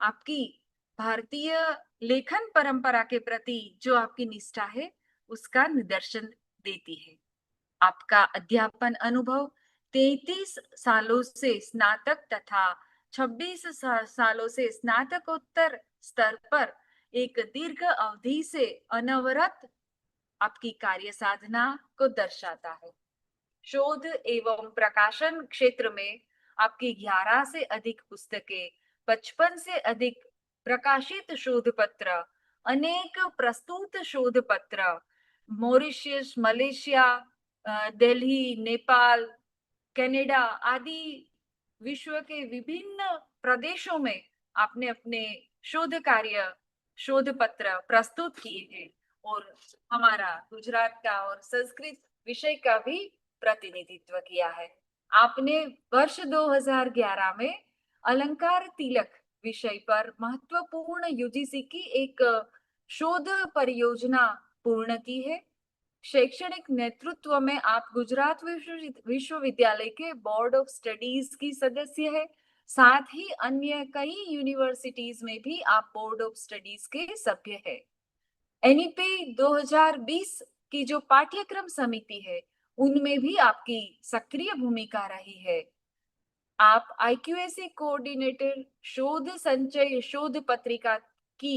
आपकी भारतीय लेखन परंपरा के प्रति जो आपकी निष्ठा है, उसका निदर्शन देती है। आपका अध्यापन अनुभव 33 सालों से स्नातक तथा 26 सालों से स्नातकोत्तर स्तर पर एक दीर्घ अवधि से अनवरत आपकी कार्य साधना को दर्शाता है। शोध एवं प्रकाशन क्षेत्र में आपकी 11 से अधिक पुस्तकें, 55 से अधिक प्रकाशित शोध पत्र, अनेक प्रस्तुत शोध पत्र, Mauritius, Malaysia, Delhi, Nepal, Canada आदि विश्व के विभिन्न प्रदेशों में आपने अपने शोध कार्य, शोध पत्र प्रस्तुत किए हैं और हमारा गुजरात का और संस्कृत विषय का भी प्रतिनिधित्व किया है। आपने वर्ष 2011 में अलंकार तिलक विषय पर महत्वपूर्ण यूजीसी की एक शोध परियोजना पूर्ण की है। शैक्षणिक नेतृत्व में आप गुजरात विश्वविद्यालय के बोर्ड ऑफ स्टडीज की सदस्य है। साथ ही अन्य कई यूनिवर्सिटीज में भी आप बोर्ड ऑफ स्टडीज के सभ्य है। एनईपी 2020 की जो पाठ्यक्रम समिति है, उनमें भी आपकी सक्रिय भूमिका रही है। आप IQAC कोऑर्डिनेटर, शोध संचय शोध पत्रिका की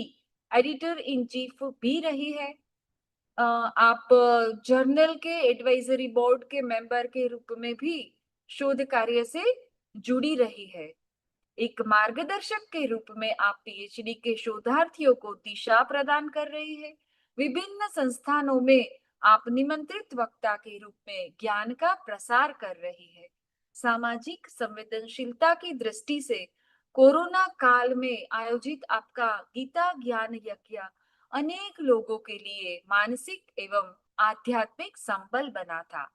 एडिटर इन चीफ भी रही है। आप जर्नल के एडवाइजरी बोर्ड के मेंबर के रूप में भी शोध कार्य से जुड़ी रही है। एक मार्गदर्शक के रूप में आप पीएचडी के शोधार्थियों को दिशा प्रदान कर रही है। विभिन्न संस्थानों में आप निमंत्रित वक्ता के रूप में ज्ञान का प्रसार कर रही है। सामाजिक संवेदनशीलता की दृष्टि से कोरोना काल में आयोजित आपका गीता ज्ञान यज्ञ अनेक लोगों के लिए मानसिक एवं आध्यात्मिक संबल बना था।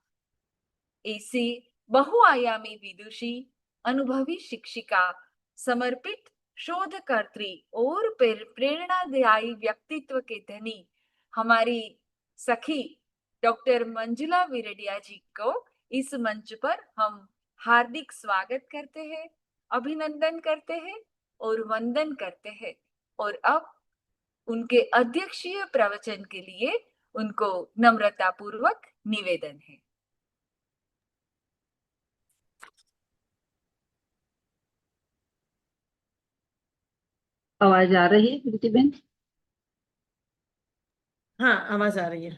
ऐसी बहुआयामी विदुषी, अनुभवी शिक्षिका, समर्पित शोधकर्त्री और प्रेरणादायी व्यक्तित्व के धनी हमारी सखी डॉक्टर मंजुला विरडिया जी को इस मंच पर हम हार्दिक स्वागत करते हैं, अभिनंदन करते हैं और वंदन करते हैं। और अब उनके अध्यक्षीय प्रवचन के लिए उनको नम्रता पूर्वक निवेदन है। आवाज आ रही है प्रीति बहन? हाँ, आवाज आ रही है।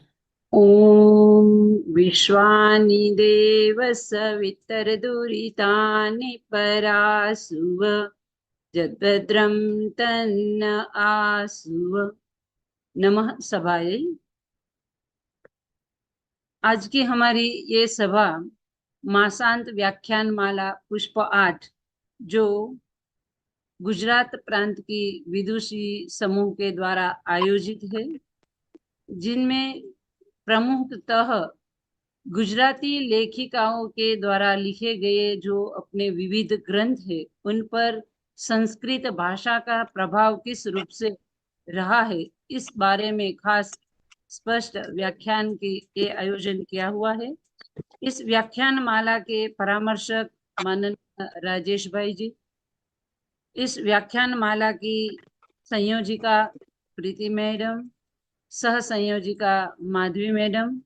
ओम विश्वानि देव सवितरदुरितानि परासुव जद्भद्रं तन्न आसुव। नमः सभायै। आज की हमारी ये सभा मासांत व्याख्यान माला पुष्प 8 जो गुजरात प्रांत की विदुषी समूह के द्वारा आयोजित है, जिनमें प्रमुखतः गुजराती लेखिकाओं के द्वारा लिखे गए जो अपने विविध ग्रंथ है, उन पर संस्कृत भाषा का प्रभाव किस रूप से रहा है, इस बारे में खास स्पष्ट व्याख्यान के आयोजन किया हुआ है। इस व्याख्यान माला के परामर्शक माननीय राजेश भाई जी, इस व्याख्यान माला की संयोजिका प्रीति मैडम, सह संयोजिका माधवी मैडम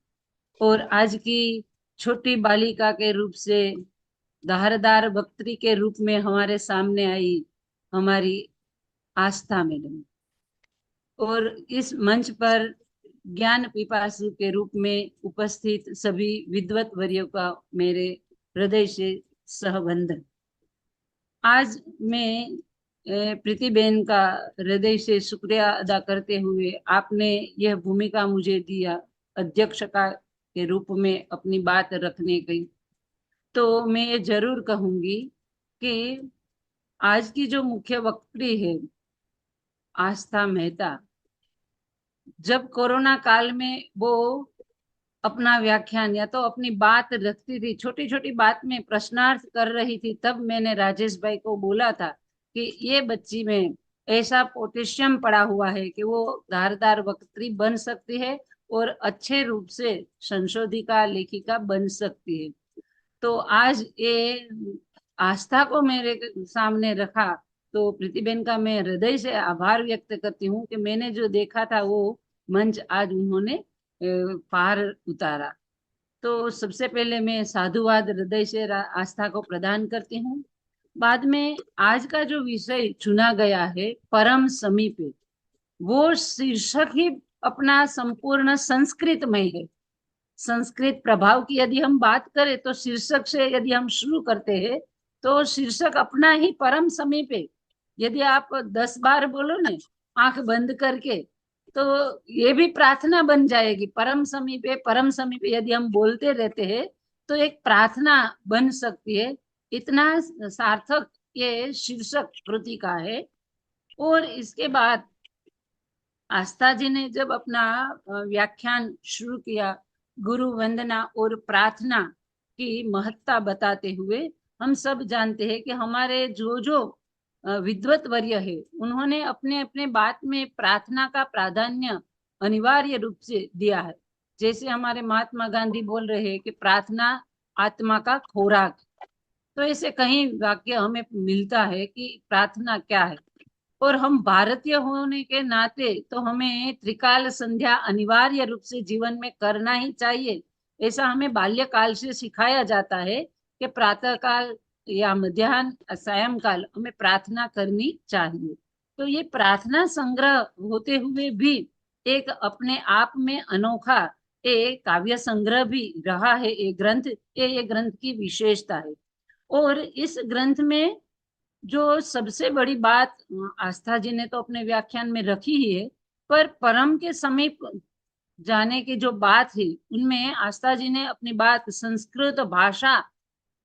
और आज की छोटी बालिका के रूप से धारदार वक्त्री के रूप में हमारे सामने आई हमारी आस्था मैडम, और इस मंच पर ज्ञान पिपासु के रूप में उपस्थित सभी विद्वत वर्यों का मेरे हृदय से सहवंदन। आज मैं प्रीति बेन का हृदय से शुक्रिया अदा करते हुए आपने यह भूमिका मुझे दिया अध्यक्ष के रूप में अपनी बात रखने की, तो मैं ये जरूर कहूंगी कि आज की जो मुख्य वक्त्री है आस्था मेहता, जब कोरोना काल में वो अपना व्याख्यान या तो अपनी बात रखती थी, छोटी छोटी बात में प्रश्नार्थ कर रही थी, तब मैंने राजेश भाई को बोला था कि ये बच्ची में ऐसा पोटेशियम पड़ा हुआ है कि वो धारदार वक्तृ बन सकती है और अच्छे रूप से संशोधिका लेखिका बन सकती है। तो आज ये आस्था को मेरे सामने रखा, तो प्रीतिबेन का मैं हृदय से आभार व्यक्त करती हूँ कि मैंने जो देखा था वो मंच आज उन्होंने पार उतारा। तो सबसे पहले मैं साधुवाद हृदय से आस्था को प्रदान करती हूँ। बाद में आज का जो विषय चुना गया है परम समीपे, वो शीर्षक ही अपना संपूर्ण संस्कृत में है। संस्कृत प्रभाव की यदि हम बात करें तो शीर्षक से यदि हम शुरू करते हैं तो शीर्षक अपना ही परम समीपे। यदि आप 10 बार बोलो ना आंख बंद करके, तो ये भी प्रार्थना बन जाएगी। परम समीपे यदि हम बोलते रहते हैं तो एक प्रार्थना बन सकती है। इतना सार्थक ये शीर्षक कृति का है। और इसके बाद आस्था जी ने जब अपना व्याख्यान शुरू किया, गुरु वंदना और प्रार्थना की महत्ता बताते हुए, हम सब जानते हैं कि हमारे जो विद्वत वर्य है उन्होंने अपने अपने बात में प्रार्थना का प्राधान्य अनिवार्य रूप से दिया है। जैसे हमारे महात्मा गांधी बोल रहे हैं कि प्रार्थना आत्मा का खोराक। तो ऐसे कहीं वाक्य हमें मिलता है कि प्रार्थना क्या है। और हम भारतीय होने के नाते तो हमें त्रिकाल संध्या अनिवार्य रूप से जीवन में करना ही चाहिए। ऐसा हमें बाल्यकाल से सिखाया जाता है कि प्रातः काल या मध्याह्न सायंकाल हमें प्रार्थना करनी चाहिए। तो ये प्रार्थना संग्रह होते हुए भी एक अपने आप में अनोखा एक काव्य संग्रह भी रहा है ये ग्रंथ। ये ग्रंथ की विशेषता है। और इस ग्रंथ में जो सबसे बड़ी बात आस्था जी ने तो अपने व्याख्यान में रखी ही है, पर परम के समीप जाने की जो बात है उनमें आस्था जी ने अपनी बात संस्कृत भाषा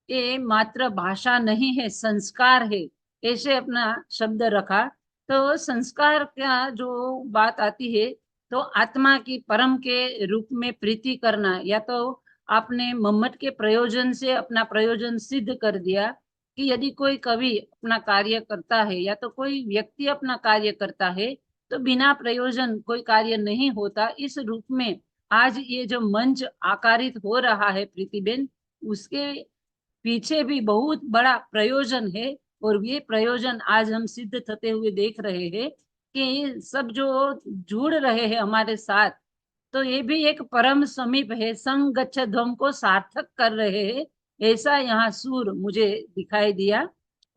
ये मात्र भाषा नहीं है, संस्कार है, ऐसे अपना शब्द रखा। तो संस्कार का जो बात आती है तो आत्मा की परम के रूप में प्रीति करना, या तो आपने मम्मट के प्रयोजन से अपना प्रयोजन सिद्ध कर दिया कि यदि कोई कवि अपना कार्य करता है या तो कोई व्यक्ति अपना कार्य करता है तो बिना प्रयोजन कोई कार्य नहीं होता। इस रूप में आज ये जो मंच आकारित हो रहा है प्रीतिबेन, उसके पीछे भी बहुत बड़ा प्रयोजन है। और ये प्रयोजन आज हम सिद्ध होते हुए देख रहे हैं कि सब जो जुड़ रहे हैं हमारे साथ, तो ये भी एक परम समीप है, संग गच्छध्वम को सार्थक कर रहे हैं, ऐसा यहाँ सूर मुझे दिखाई दिया।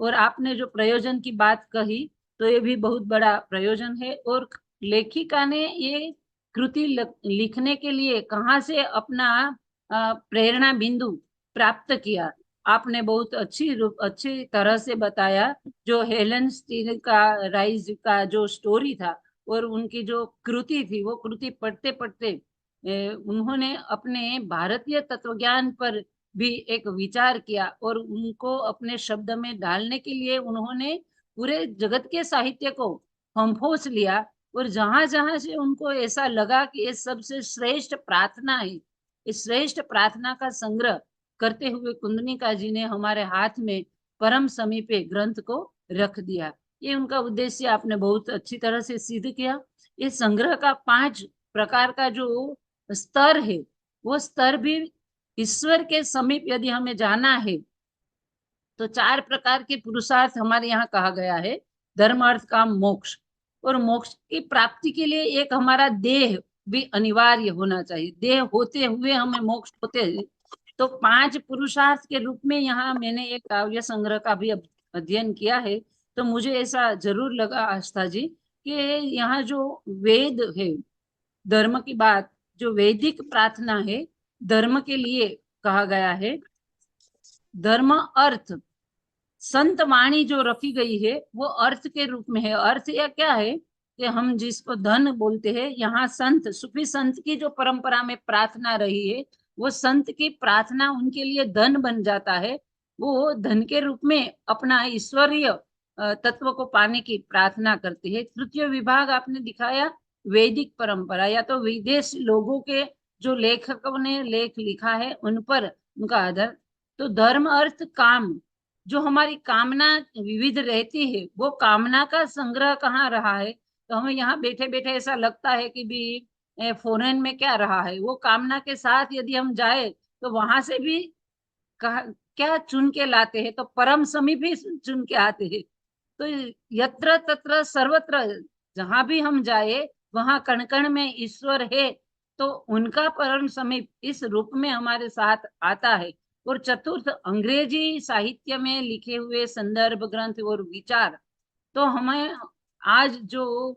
और आपने जो प्रयोजन की बात कही तो ये भी बहुत बड़ा प्रयोजन है। और लेखिका ने ये कृति लिखने के लिए कहाँ से अपना प्रेरणा बिंदु प्राप्त किया, आपने बहुत अच्छी तरह से बताया। जो हेलन स्टील का राइज का जो स्टोरी था और उनकी जो कृति थी, वो कृति पढ़ते पढ़ते उन्होंने अपने भारतीय तत्वज्ञान पर भी एक विचार किया और उनको अपने शब्द में डालने के लिए उन्होंने पूरे जगत के साहित्य को फंफोस लिया। और जहां जहां से उनको ऐसा लगा कि ये सबसे श्रेष्ठ प्रार्थना है, इस श्रेष्ठ प्रार्थना का संग्रह करते हुए कुंदनिका जी ने हमारे हाथ में परम समीपे ग्रंथ को रख दिया। ये उनका उद्देश्य आपने बहुत अच्छी तरह से सिद्ध किया। इस संग्रह का 5 प्रकार का जो स्तर है, वो स्तर भी ईश्वर के समीप यदि हमें जाना है तो 4 प्रकार के पुरुषार्थ हमारे यहाँ कहा गया है, धर्म अर्थ काम मोक्ष। और मोक्ष की प्राप्ति के लिए एक हमारा देह भी अनिवार्य होना चाहिए, देह होते हुए हमें मोक्ष होते हैं। तो 5 पुरुषार्थ के रूप में यहाँ मैंने एक काव्य संग्रह का भी अध्ययन किया है। तो मुझे ऐसा जरूर लगा आस्था जी कि यहाँ जो वेद है, धर्म की बात, जो वैदिक प्रार्थना है धर्म के लिए कहा गया है, धर्म अर्थ संत वाणी जो रखी गई है वो अर्थ के रूप में है। अर्थ या क्या है कि हम जिसको धन बोलते हैं, यहाँ संत सूफी संत की जो परंपरा में प्रार्थना रही है, वो संत की प्रार्थना उनके लिए धन बन जाता है। वो धन के रूप में अपना ईश्वरीय तत्व को पाने की प्रार्थना करते हैं। तृतीय विभाग आपने दिखाया वैदिक परंपरा, या तो विदेश लोगों के जो लेखकों ने लेख लिखा है उन पर उनका आधार। तो धर्म अर्थ काम, जो हमारी कामना विविध रहती है, वो कामना का संग्रह कहाँ रहा है? तो हमें यहाँ बैठे बैठे ऐसा लगता है कि भी फॉरेन में क्या रहा है। वो कामना के साथ यदि हम जाए तो वहां से भी कहा क्या चुन के लाते हैं, तो परम समीप ही चुन के आते हैं। तो यत्र तत्र सर्वत्र, जहां भी हम जाए वहां कण कण में ईश्वर है। तो उनका परम समीप इस रूप में हमारे साथ आता है। और चतुर्थ, अंग्रेजी साहित्य में लिखे हुए संदर्भ ग्रंथ और विचार, तो हमें आज जो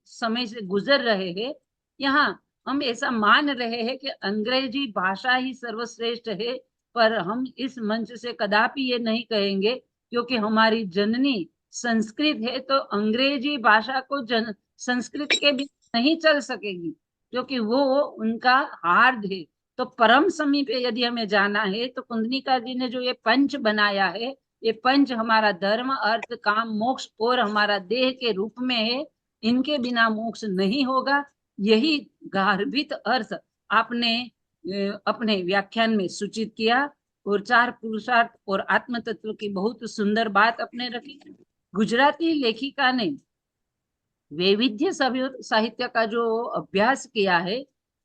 समय से गुजर रहे हैं, यहाँ हम ऐसा मान रहे हैं कि अंग्रेजी भाषा ही सर्वश्रेष्ठ है। पर हम इस मंच से कदापि ये नहीं कहेंगे, क्योंकि हमारी जननी संस्कृत है। तो अंग्रेजी भाषा को संस्कृत के भी नहीं चल सकेगी, क्योंकि वो उनका हार्द है। तो परम समीप यदि हमें जाना है तो कुंदनिका जी ने जो ये पंच बनाया है, ये पंच हमारा धर्म अर्थ काम मोक्ष और हमारा देह के रूप में है। इनके बिना मोक्ष नहीं होगा। यही गर्भित अर्थ आपने अपने व्याख्यान में सूचित किया। और चार पुरुषार्थ और आत्म तत्व की बहुत सुंदर बात अपने रखी। गुजराती लेखिका ने वैविध्य साहित्य का जो अभ्यास किया है,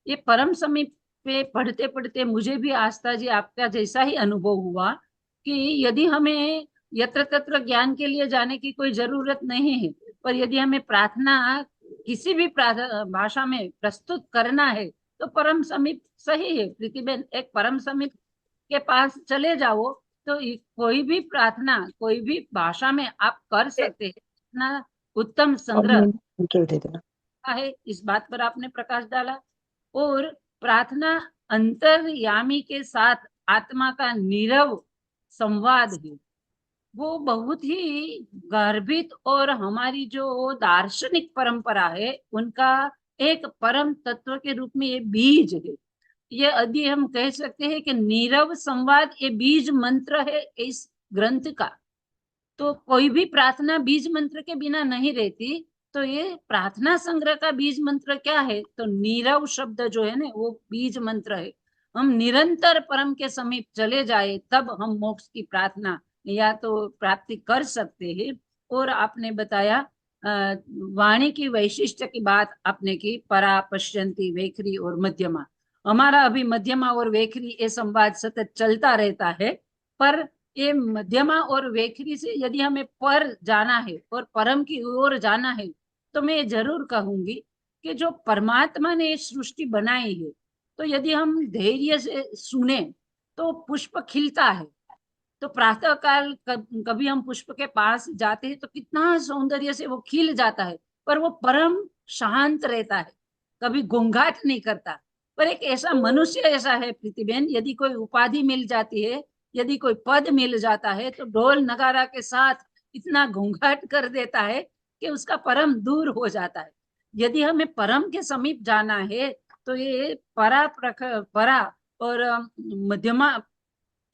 ये परम समीप पे पढ़ते पढ़ते मुझे भी आस्था जी आपका जैसा ही अनुभव हुआ कि यदि हमें यत्र तत्र ज्ञान के लिए जाने की कोई जरूरत नहीं है, पर यदि हमें प्रार्थना किसी भी भाषा में प्रस्तुत करना है तो परम समीप सही है। प्रीतिबेन, एक परम समीप के पास चले जाओ तो कोई भी प्रार्थना कोई भी भाषा में आप कर सकते हैं। इतना उत्तम संग्रह है, इस बात पर आपने प्रकाश डाला। और प्रार्थना अंतर्यामी के साथ आत्मा का नीरव संवाद है। वो बहुत ही गर्भित और हमारी जो दार्शनिक परंपरा है उनका एक परम तत्व के रूप में ये बीज है। ये यदि हम कह सकते हैं कि नीरव संवाद ये बीज मंत्र है इस ग्रंथ का। तो कोई भी प्रार्थना बीज मंत्र के बिना नहीं रहती। तो ये प्रार्थना संग्रह का बीज मंत्र क्या है? तो नीरव शब्द जो है ना, वो बीज मंत्र है। हम निरंतर परम के समीप चले जाए तब हम मोक्ष की प्रार्थना या तो प्राप्ति कर सकते हैं। और आपने बताया वाणी की वैशिष्ट्य की बात आपने की, परा, पश्यंती, वैखरी और मध्यमा। हमारा अभी मध्यमा और वैखरी ये संवाद सतत चलता रहता है। पर ये मध्यमा और वैखरी से यदि हमें पर जाना है और परम की ओर जाना है, तो मैं जरूर कहूंगी कि जो परमात्मा ने सृष्टि बनाई है, तो यदि हम धैर्य से सुने तो पुष्प खिलता है। तो प्रातः काल कभी हम पुष्प के पास जाते हैं तो कितना सौंदर्य से वो खिल जाता है, पर वो परम शांत रहता है, कभी गोंघाट नहीं करता। पर एक ऐसा मनुष्य ऐसा है प्रीतिबेन, यदि कोई उपाधि मिल जाती है, यदि कोई पद मिल जाता है, तो ढोल नगारा के साथ इतना घोंघाट कर देता है कि उसका परम दूर हो जाता है। यदि हमें परम के समीप जाना है तो ये परा और मध्यमा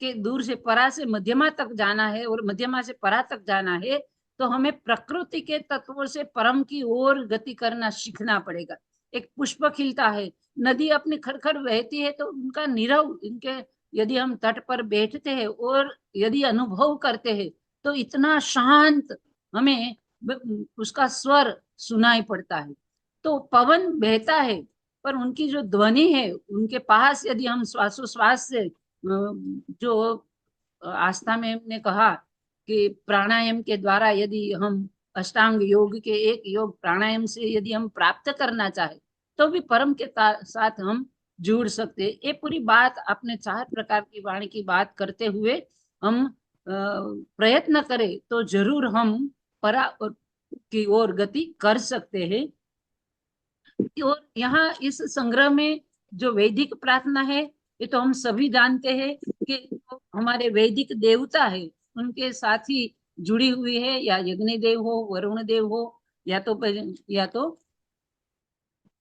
के दूर से परा से मध्यमा तक जाना है और मध्यमा से परा तक जाना है, तो हमें प्रकृति के तत्वों से परम की ओर गति करना सीखना पड़ेगा। एक पुष्प खिलता है, नदी अपनी खड़खड़ बहती है, तो उनका नीरव, इनके यदि हम तट पर बैठते हैं और यदि अनुभव करते हैं तो इतना शांत हमें उसका स्वर सुनाई पड़ता है। तो पवन बहता है, पर उनकी जो ध्वनि है, उनके पास यदि हम श्वासोश्वास से जो आस्था में हमने कहा कि प्राणायाम के द्वारा यदि हम अष्टांग योग के एक योग प्राणायाम से यदि हम प्राप्त करना चाहे तो भी परम के साथ हम जुड़ सकते हैं। ये पूरी बात आपने 4 प्रकार की वाणी की बात करते हुए हम प्रयत्न करें तो जरूर हम परा की ओर गति कर सकते हैं। और यहाँ इस संग्रह में जो वैदिक प्रार्थना है, ये तो हम सभी जानते हैं कि हमारे वैदिक देवता है उनके साथ ही जुड़ी हुई है, या यज्ञ देव हो, वरुण देव हो, या तो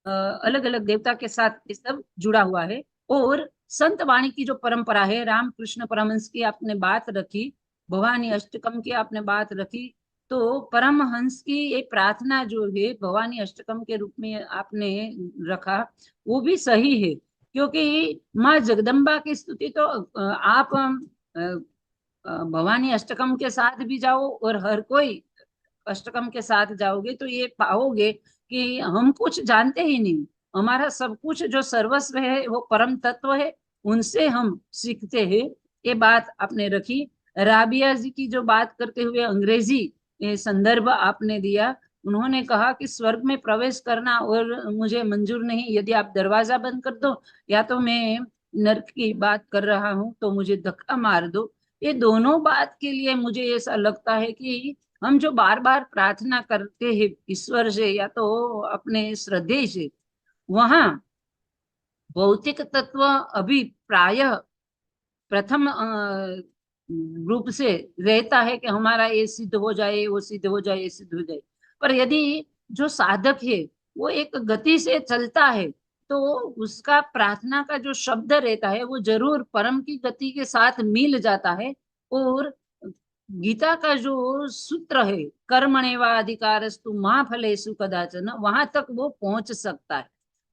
अलग अलग देवता के साथ ये सब जुड़ा हुआ है। और संत वाणी की जो परंपरा है, रामकृष्ण परमहंस की आपने बात रखी, भवानी अष्टकम की आपने बात रखी, तो परमहंस की ये प्रार्थना जो है भवानी अष्टकम के रूप में आपने रखा, वो भी सही है। क्योंकि माँ जगदम्बा की स्तुति तो आप भवानी अष्टकम के साथ भी जाओ और हर कोई अष्टकम के साथ जाओगे तो ये पाओगे कि हम कुछ जानते ही नहीं। हमारा सब कुछ जो सर्वस्व है वो परम तत्व है, उनसे हम सीखते हैं। ये बात आपने रखी। राबिया जी की जो बात करते हुए अंग्रेजी संदर्भ आपने दिया, उन्होंने कहा कि स्वर्ग में प्रवेश करना और मुझे मंजूर नहीं, यदि आप दरवाजा बंद कर दो या तो मैं नर्क की बात कर रहा हूँ तो मुझे धक्का मार दो। ये दोनों बात के लिए मुझे ऐसा लगता है कि हम जो बार बार प्रार्थना करते हैं ईश्वर से या तो अपने श्रद्धेय से, वहां भौतिक तत्व अभी प्रायः प्रथम रूप से रहता है कि हमारा ये सिद्ध हो जाए, वो सिद्ध हो जाए, ये सिद्ध हो जाए। पर यदि जो साधक है वो एक गति से चलता है तो उसका प्रार्थना का जो शब्द रहता है वो जरूर परम की गति के साथ मिल जाता है। और गीता का जो सूत्र है कर्मण्येवाधिकारस्तु मा फलेषु कदाचन, वहां तक वो पहुंच सकता है।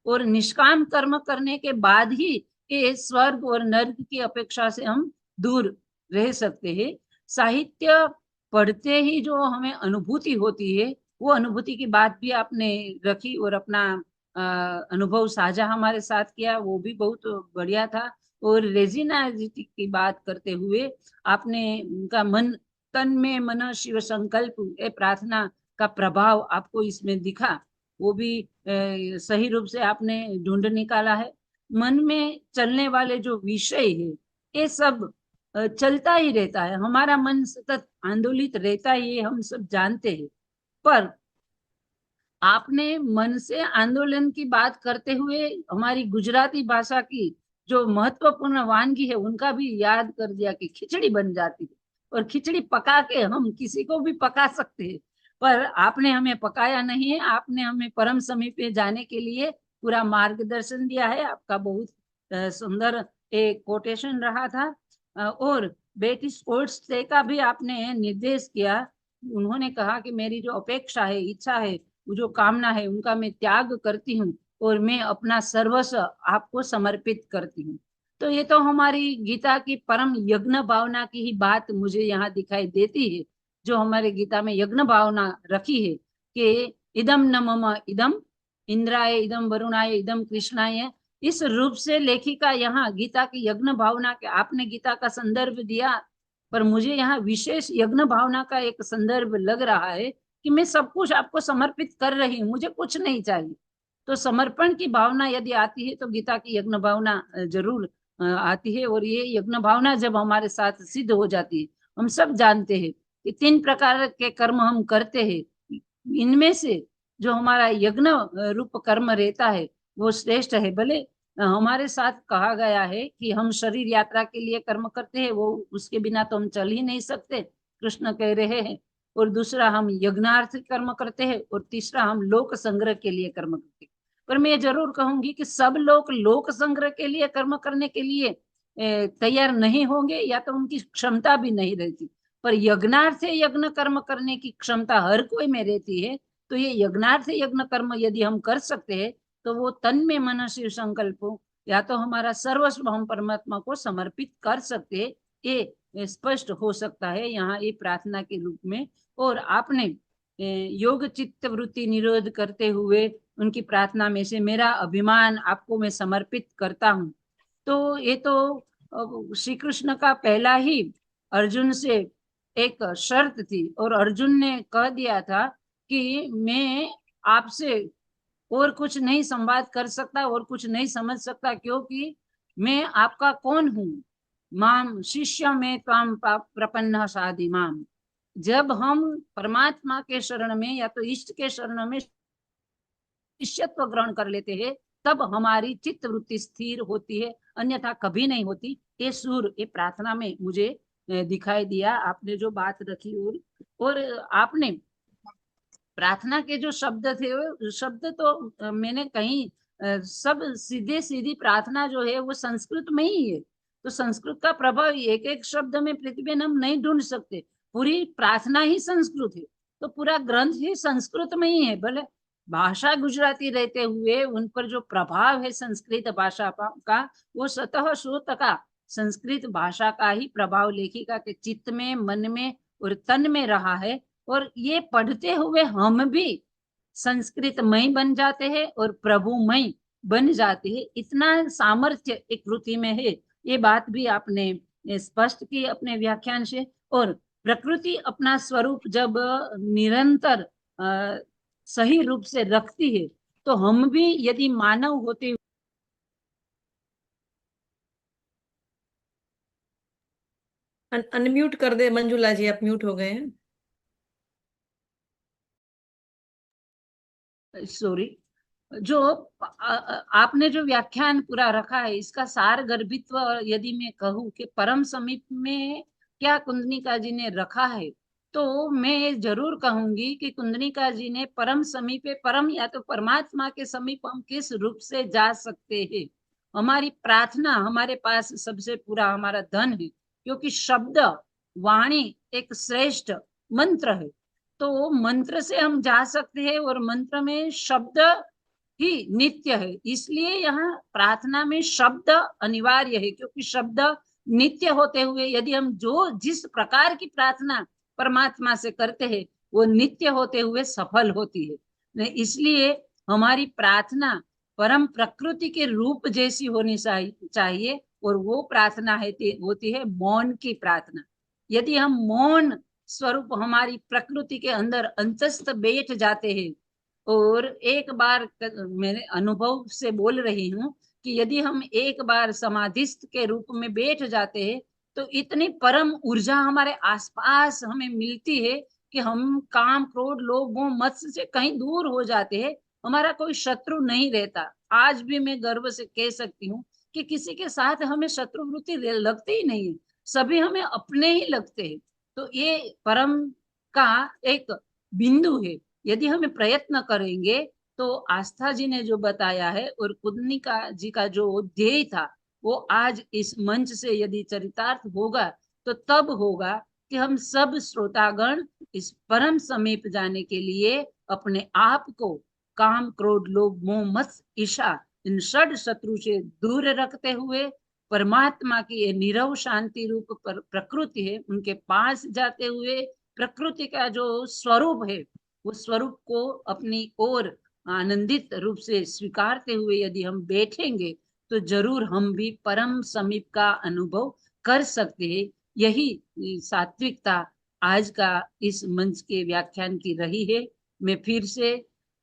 और निष्काम कर्म करने के बाद ही ये स्वर्ग और नर्क की अपेक्षा से हम दूर रह सकते हैं। साहित्य पढ़ते ही जो हमें अनुभूति होती है वो अनुभूति की बात भी आपने रखी और अपना अनुभव साझा हमारे साथ किया, वो भी बहुत बढ़िया था। और रेजिना जी की बात करते हुए आपने उनका मन तन में मन शिव संकल्प ये प्रार्थना का प्रभाव आपको इसमें दिखा, वो भी सही रूप से आपने ढूंढ निकाला है। मन में चलने वाले जो विषय है ये सब चलता ही रहता है, हमारा मन सतत आंदोलित रहता ही है, हम सब जानते हैं। पर आपने मन से आंदोलन की बात करते हुए हमारी गुजराती भाषा की जो महत्वपूर्ण वानगी है उनका भी याद कर दिया कि खिचड़ी बन जाती है और खिचड़ी पका के हम किसी को भी पका सकते हैं। पर आपने हमें पकाया नहीं है, आपने हमें परम समीप जाने के लिए पूरा मार्गदर्शन दिया है। आपका बहुत सुंदर एक कोटेशन रहा था। और बेटी स्पोर्ट्स डे का भी आपने निर्देश किया। उन्होंने कहा कि मेरी जो अपेक्षा है, इच्छा है, वो जो कामना है उनका मैं त्याग करती हूँ और मैं अपना सर्वस्व आपको समर्पित करती हूँ। तो ये तो हमारी गीता की परम यज्ञ भावना की ही बात मुझे यहाँ दिखाई देती है, जो हमारे गीता में यज्ञ भावना रखी है कि इदम न मम इदम इंद्राय इदम वरुणाय इदम कृष्णाय। इस रूप से लेखिका यहाँ गीता की यज्ञ भावना के, आपने गीता का संदर्भ दिया पर मुझे यहाँ विशेष यज्ञ भावना का एक संदर्भ लग रहा है कि मैं सब कुछ आपको समर्पित कर रही हूँ, मुझे कुछ नहीं चाहिए। तो समर्पण की भावना यदि आती है तो गीता की यज्ञ भावना जरूर आती है। और ये यज्ञ भावना जब हमारे साथ सिद्ध हो जाती है, हम सब जानते हैं कि 3 प्रकार के कर्म हम करते हैं, इनमें से जो हमारा यज्ञ रूप कर्म रहता है वो श्रेष्ठ है। भले हमारे साथ कहा गया है कि हम शरीर यात्रा के लिए कर्म करते हैं, वो उसके बिना तो हम चल ही नहीं सकते, कृष्ण कह रहे हैं। और दूसरा हम यज्ञार्थ कर्म करते हैं और तीसरा हम लोक संग्रह के लिए कर्म करते हैं। पर मैं जरूर कहूंगी कि सब लोग लोक संग्रह के लिए कर्म करने के लिए तैयार नहीं होंगे या तो उनकी क्षमता भी नहीं रहती। पर यज्ञार्थ यज्ञ कर्म करने की क्षमता हर कोई में रहती है। तो ये यज्ञार्थ यज्ञ कर्म यदि हम कर सकते हैं तो वो तन में मन शिव संकल्प हो, या तो हमारा सर्वस्व हम परमात्मा को समर्पित कर सकते हैं, ये स्पष्ट हो सकता है यहाँ ये प्रार्थना के रूप में। और आपने योग चित्त वृत्ति निरोध करते हुए उनकी प्रार्थना में से मेरा अभिमान आपको मैं समर्पित करता हूँ, तो ये तो श्री कृष्ण का पहला ही अर्जुन से एक शर्त थी और अर्जुन ने कह दिया था कि मैं आपसे और कुछ नहीं संवाद कर सकता और कुछ नहीं समझ सकता, क्योंकि मैं आपका कौन हूँ। माम शिष्य में त्वाम प्रपन्न साधि माम। जब हम परमात्मा के शरण में या तो इष्ट के शरण में शिष्यत्व ग्रहण कर लेते हैं तब हमारी चित्त वृत्ति स्थिर होती है, अन्यथा कभी नहीं होती। ये सुर ये प्रार्थना में मुझे दिखाई दिया आपने जो बात रखी। और आपने प्रार्थना के जो शब्द थे, शब्द तो मैंने कहीं सब सीधे सीधी प्रार्थना जो है वो संस्कृत में ही है, तो संस्कृत का प्रभाव एक एक शब्द में प्रतिबिंब हम नहीं ढूंढ सकते। पूरी प्रार्थना ही संस्कृत है तो पूरा ग्रंथ ही संस्कृत में ही है। भले भाषा गुजराती रहते हुए उन पर जो प्रभाव है संस्कृत भाषा का, वो स्वतः स्रोत का संस्कृत भाषा का ही प्रभाव लेखिका के चित्त में, मन में और तन में रहा है। और ये पढ़ते हुए हम भी संस्कृतमय बन जाते हैं और प्रभुमय बन जाते हैं। इतना सामर्थ्य एक कृति में है। ये बात भी आपने स्पष्ट की अपने व्याख्यान से। और प्रकृति अपना स्वरूप जब निरंतर सही रूप से रखती है, तो हम भी यदि मानव होते अनम्यूट कर दे मंजुला जी, आप म्यूट हो गए हैं। सॉरी, जो आपने जो व्याख्यान पूरा रखा है, इसका सार गर्भित्व यदि मैं कहूँ कि परम समीप में क्या कुंदनिका जी ने रखा है, तो मैं जरूर कहूंगी कि कुंदनिका जी ने परम समीपे, परम या तो परमात्मा के समीप हम किस रूप से जा सकते हैं। हमारी प्रार्थना हमारे पास सबसे पूरा हमारा धन है, क्योंकि शब्द वाणी एक श्रेष्ठ मंत्र है। तो मंत्र से हम जा सकते हैं और मंत्र में शब्द ही नित्य है। इसलिए यहाँ प्रार्थना में शब्द अनिवार्य है, क्योंकि शब्द नित्य होते हुए यदि हम जो जिस प्रकार की प्रार्थना परमात्मा से करते हैं, वो नित्य होते हुए सफल होती है। इसलिए हमारी प्रार्थना परम प्रकृति के रूप जैसी होनी चाहिए। और वो प्रार्थना होती है मौन की प्रार्थना। यदि हम मौन स्वरूप हमारी प्रकृति के अंदर अंतस्थ बैठ जाते हैं, और एक बार मेरे अनुभव से बोल रही हूँ कि यदि हम एक बार समाधिस्थ के रूप में बैठ जाते हैं, तो इतनी परम ऊर्जा हमारे आसपास हमें मिलती है कि हम काम, क्रोध, लोभ, मोह, मत्सर से कहीं दूर हो जाते हैं। हमारा कोई शत्रु नहीं रहता। आज भी मैं गर्व से कह सकती हूँ कि किसी के साथ हमें शत्रुवृत्ति लगती ही नहीं है, सभी हमें अपने ही लगते हैं। तो ये परम का एक बिंदु है। यदि हमें प्रयत्न करेंगे तो आस्था जी ने जो बताया है और कुंदनिका जी का जो ध्येय था, वो आज इस मंच से यदि चरितार्थ होगा, तो तब होगा कि हम सब श्रोतागण इस परम समीप जाने के लिए अपने आप को काम, क्रोध, लोभ, मोह, मत्सर, ईर्ष्या, इन षड शत्रु से दूर रखते हुए परमात्मा की ये निरव शांति रूप प्रकृति है, उनके पास जाते हुए प्रकृति का जो स्वरूप है, वो स्वरूप को अपनी ओर आनंदित रूप से स्वीकारते हुए यदि हम बैठेंगे, तो जरूर हम भी परम समीप का अनुभव कर सकते हैं। यही सात्विकता आज का इस मंच के व्याख्यान की रही है। मैं फिर से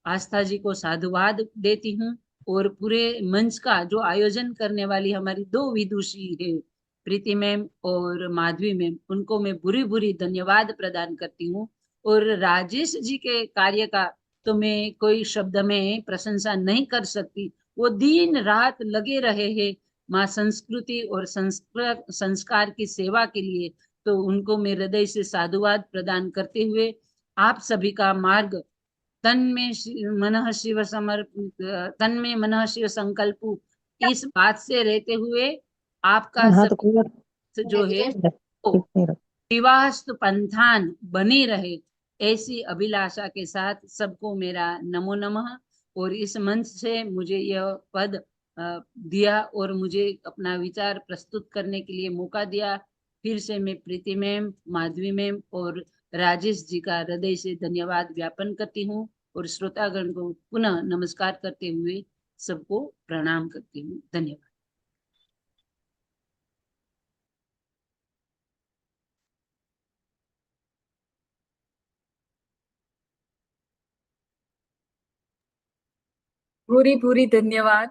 आस्था जी को साधुवाद देती हूँ, और पूरे मंच का जो आयोजन करने वाली हमारी दो विदुषी है, प्रीति मैम और माधवी मैम, उनको मैं बुरी बुरी धन्यवाद प्रदान करती हूँ। और राजेश जी के कार्य का तो मैं कोई शब्द में प्रशंसा नहीं कर सकती। वो दिन रात लगे रहे हैं माँ संस्कृति और संस्कार की सेवा के लिए। तो उनको मैं हृदय से साधुवाद प्रदान करते हुए आप सभी का मार्ग तन में मनः शिव समर्पित, तन में मनः शिव संकल्प, इस बात से रहते हुए आपका सब जो है विवाहस्तु पंथान बनी रहे, ऐसी अभिलाषा के साथ सबको मेरा नमो नमः। और इस मंच से मुझे यह पद दिया और मुझे अपना विचार प्रस्तुत करने के लिए मौका दिया, फिर से मैं प्रीति मैम, माधवी मैम और राजेश जी का हृदय से धन्यवाद ज्ञापन करती हूँ। और श्रोतागण को पुनः नमस्कार करते हुए सबको प्रणाम करती हूँ। धन्यवाद। पूरी पूरी धन्यवाद।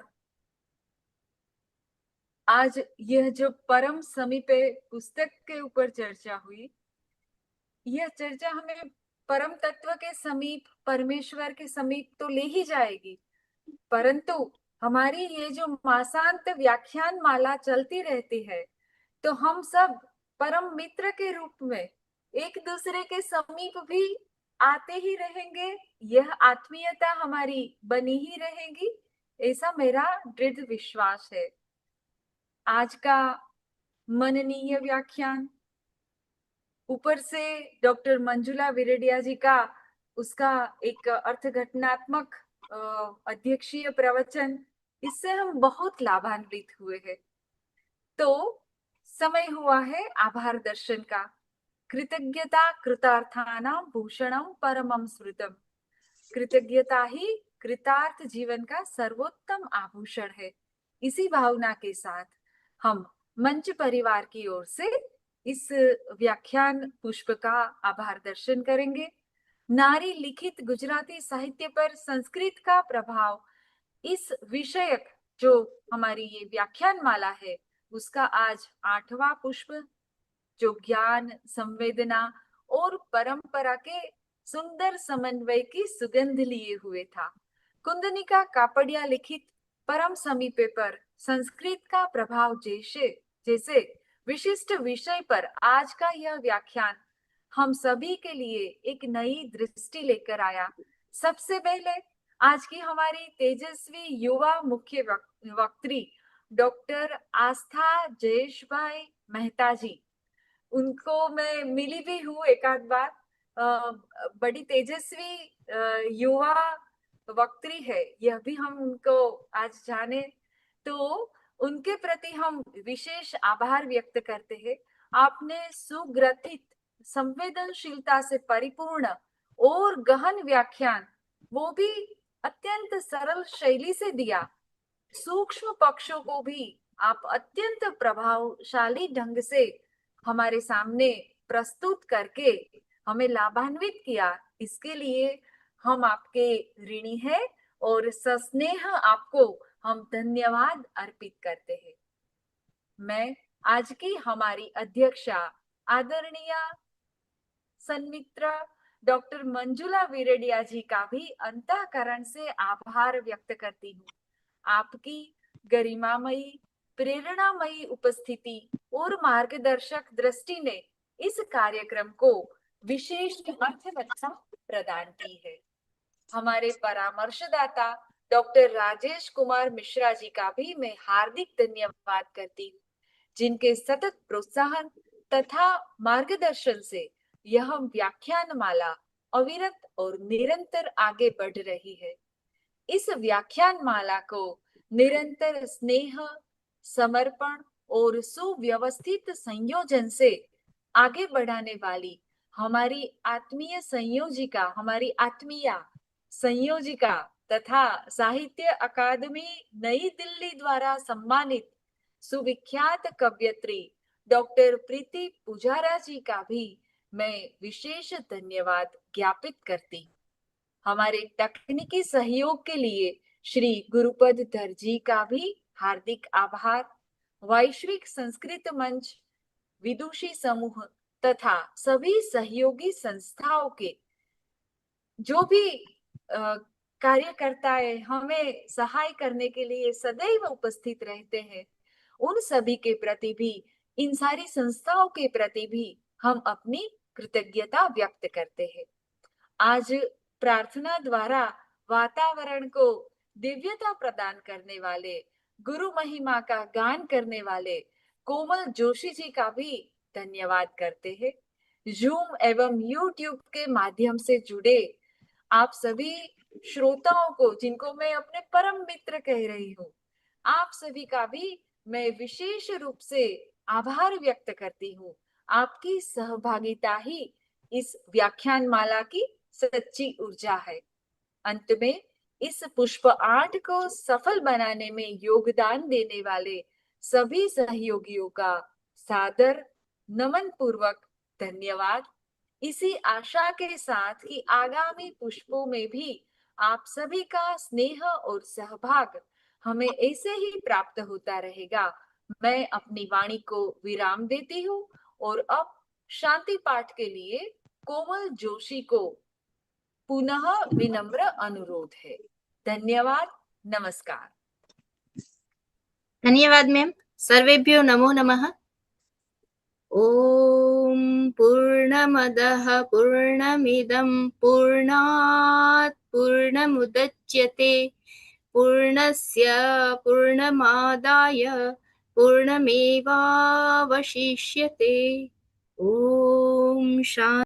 आज यह जो परम समीपे पुस्तक के ऊपर चर्चा हुई, यह चर्चा हमें परम तत्व के समीप, परमेश्वर के समीप तो ले ही जाएगी, परंतु हमारी ये जो मासांत व्याख्यान माला चलती रहती है, तो हम सब परम मित्र के रूप में एक दूसरे के समीप भी आते ही रहेंगे। यह आत्मीयता हमारी बनी ही रहेगी, ऐसा मेरा दृढ़ विश्वास है। आज का मननीय व्याख्यान, ऊपर से डॉक्टर मंजुला विरेडिया जी का उसका एक अर्थघटनात्मक अध्यक्षीय प्रवचन, इससे हम बहुत लाभान्वित हुए हैं। तो समय हुआ है आभार दर्शन का। कृतज्ञता कृतार्थानां भूषणं परमं स्मृतम्। कृतज्ञता ही कृतार्थ जीवन का सर्वोत्तम आभूषण है। इसी भावना के साथ हम मंच परिवार की ओर से इस व्याख्यान पुष्प का आभार दर्शन करेंगे। नारी लिखित गुजराती साहित्य पर संस्कृत का प्रभाव, इस विषयक जो हमारी ये व्याख्यान माला है, उसका आज 8वां पुष्प, जो ज्ञान, संवेदना और परंपरा के सुंदर समन्वय की सुगंध लिए हुए था। कुंदनिका कापड़िया लिखित परम समीपे पर संस्कृत का प्रभाव जैसे विशिष्ट विषय पर आज का यह व्याख्यान हम सभी के लिए एक नई दृष्टि लेकर आया। सबसे पहले आज की हमारी तेजस्वी युवा मुख्य वक्त्री डॉक्टर आस्था जयेश भाई मेहता जी, उनको मैं मिली भी हूँ एक आध बार। बड़ी तेजस्वी युवा वक्त्री है, यह भी हम उनको आज जाने, तो उनके प्रति हम विशेष आभार व्यक्त करते हैं। आपने सुग्रथित, संवेदनशीलता से परिपूर्ण और गहन व्याख्यान, वो भी अत्यंत सरल शैली से दिया। सूक्ष्म पक्षों को भी आप अत्यंत प्रभावशाली ढंग से हमारे सामने प्रस्तुत करके हमें लाभान्वित किया। इसके लिए हम आपके ऋणी हैं और सस्नेह आपको हम धन्यवाद अर्पित करते हैं। मैं आज की हमारी अध्यक्षा आदरणीय सन्मित्र डॉक्टर मंजुला वीरेडिया जी का भी अंतःकरण से आभार व्यक्त करती हूँ। आपकी गरिमामयी, प्रेरणामयी उपस्थिति और मार्गदर्शक दृष्टि ने इस कार्यक्रम को विशेष अर्थवत्ता प्रदान की है। हमारे परामर्शदाता डॉक्टर राजेश कुमार मिश्रा जी का भी मैं हार्दिक धन्यवाद करती हूँ, जिनके सतत प्रोत्साहन तथा मार्गदर्शन से यह व्याख्यान माला अविरत और निरंतर आगे बढ़ रही है। इस व्याख्यान माला को निरंतर स्नेह, समर्पण और सुव्यवस्थित संयोजन से आगे बढ़ाने वाली हमारी आत्मीय संयोजिका तथा साहित्य अकादमी नई दिल्ली द्वारा सम्मानित सुविख्यात कवयित्री डॉक्टर प्रीति पुजारा जी का भी मैं विशेष धन्यवाद ज्ञापित करती। हमारे तकनीकी सहयोग के लिए श्री गुरुपद धर जी का भी हार्दिक आभार। वैश्विक संस्कृत मंच, विदुषी समूह तथा सभी सहयोगी संस्थाओं के जो भी कार्यकर्ताएं हमें सहाय करने के लिए सदैव उपस्थित रहते हैं, उन सभी के प्रति भी, इन सारी संस्थाओं के प्रति भी हम अपनी कृतज्ञता व्यक्त करते हैं। आज प्रार्थना द्वारा वातावरण को दिव्यता प्रदान करने वाले, गुरु महिमा का गान करने वाले कोमल जोशी जी का भी धन्यवाद करते हैं। जूम एवं यूट्यूब के माध्यम से जुड़े आप सभी श्रोताओं को, जिनको मैं अपने परम मित्र कह रही हूँ, आप सभी का भी मैं विशेष रूप से आभार व्यक्त करती हूँ। आपकी सहभागिता ही इस व्याख्यान माला की सच्ची ऊर्जा है। अंत में इस पुष्प 8 को सफल बनाने में योगदान देने वाले सभी सहयोगियों का सादर नमन पूर्वक धन्यवाद। इसी आशा के साथ कि आगामी पुष्पों में भी आप सभी का स्नेह और सहभाग हमें ऐसे ही प्राप्त होता रहेगा, मैं अपनी वाणी को विराम देती हूँ और अब शांति पाठ के लिए कोमल जोशी को पुनः विनम्र अनुरोध है। धन्यवाद, नमस्कार। धन्यवाद मैम। सर्वेभ्यो नमो नमः। ॐ पूर्णमदः पूर्णमिदं पूर्णात् पूर्णमुदच्यते पूर्णस्य पूर्णमादाय पूर्णमेवावशिष्यते। ॐ शान्ति।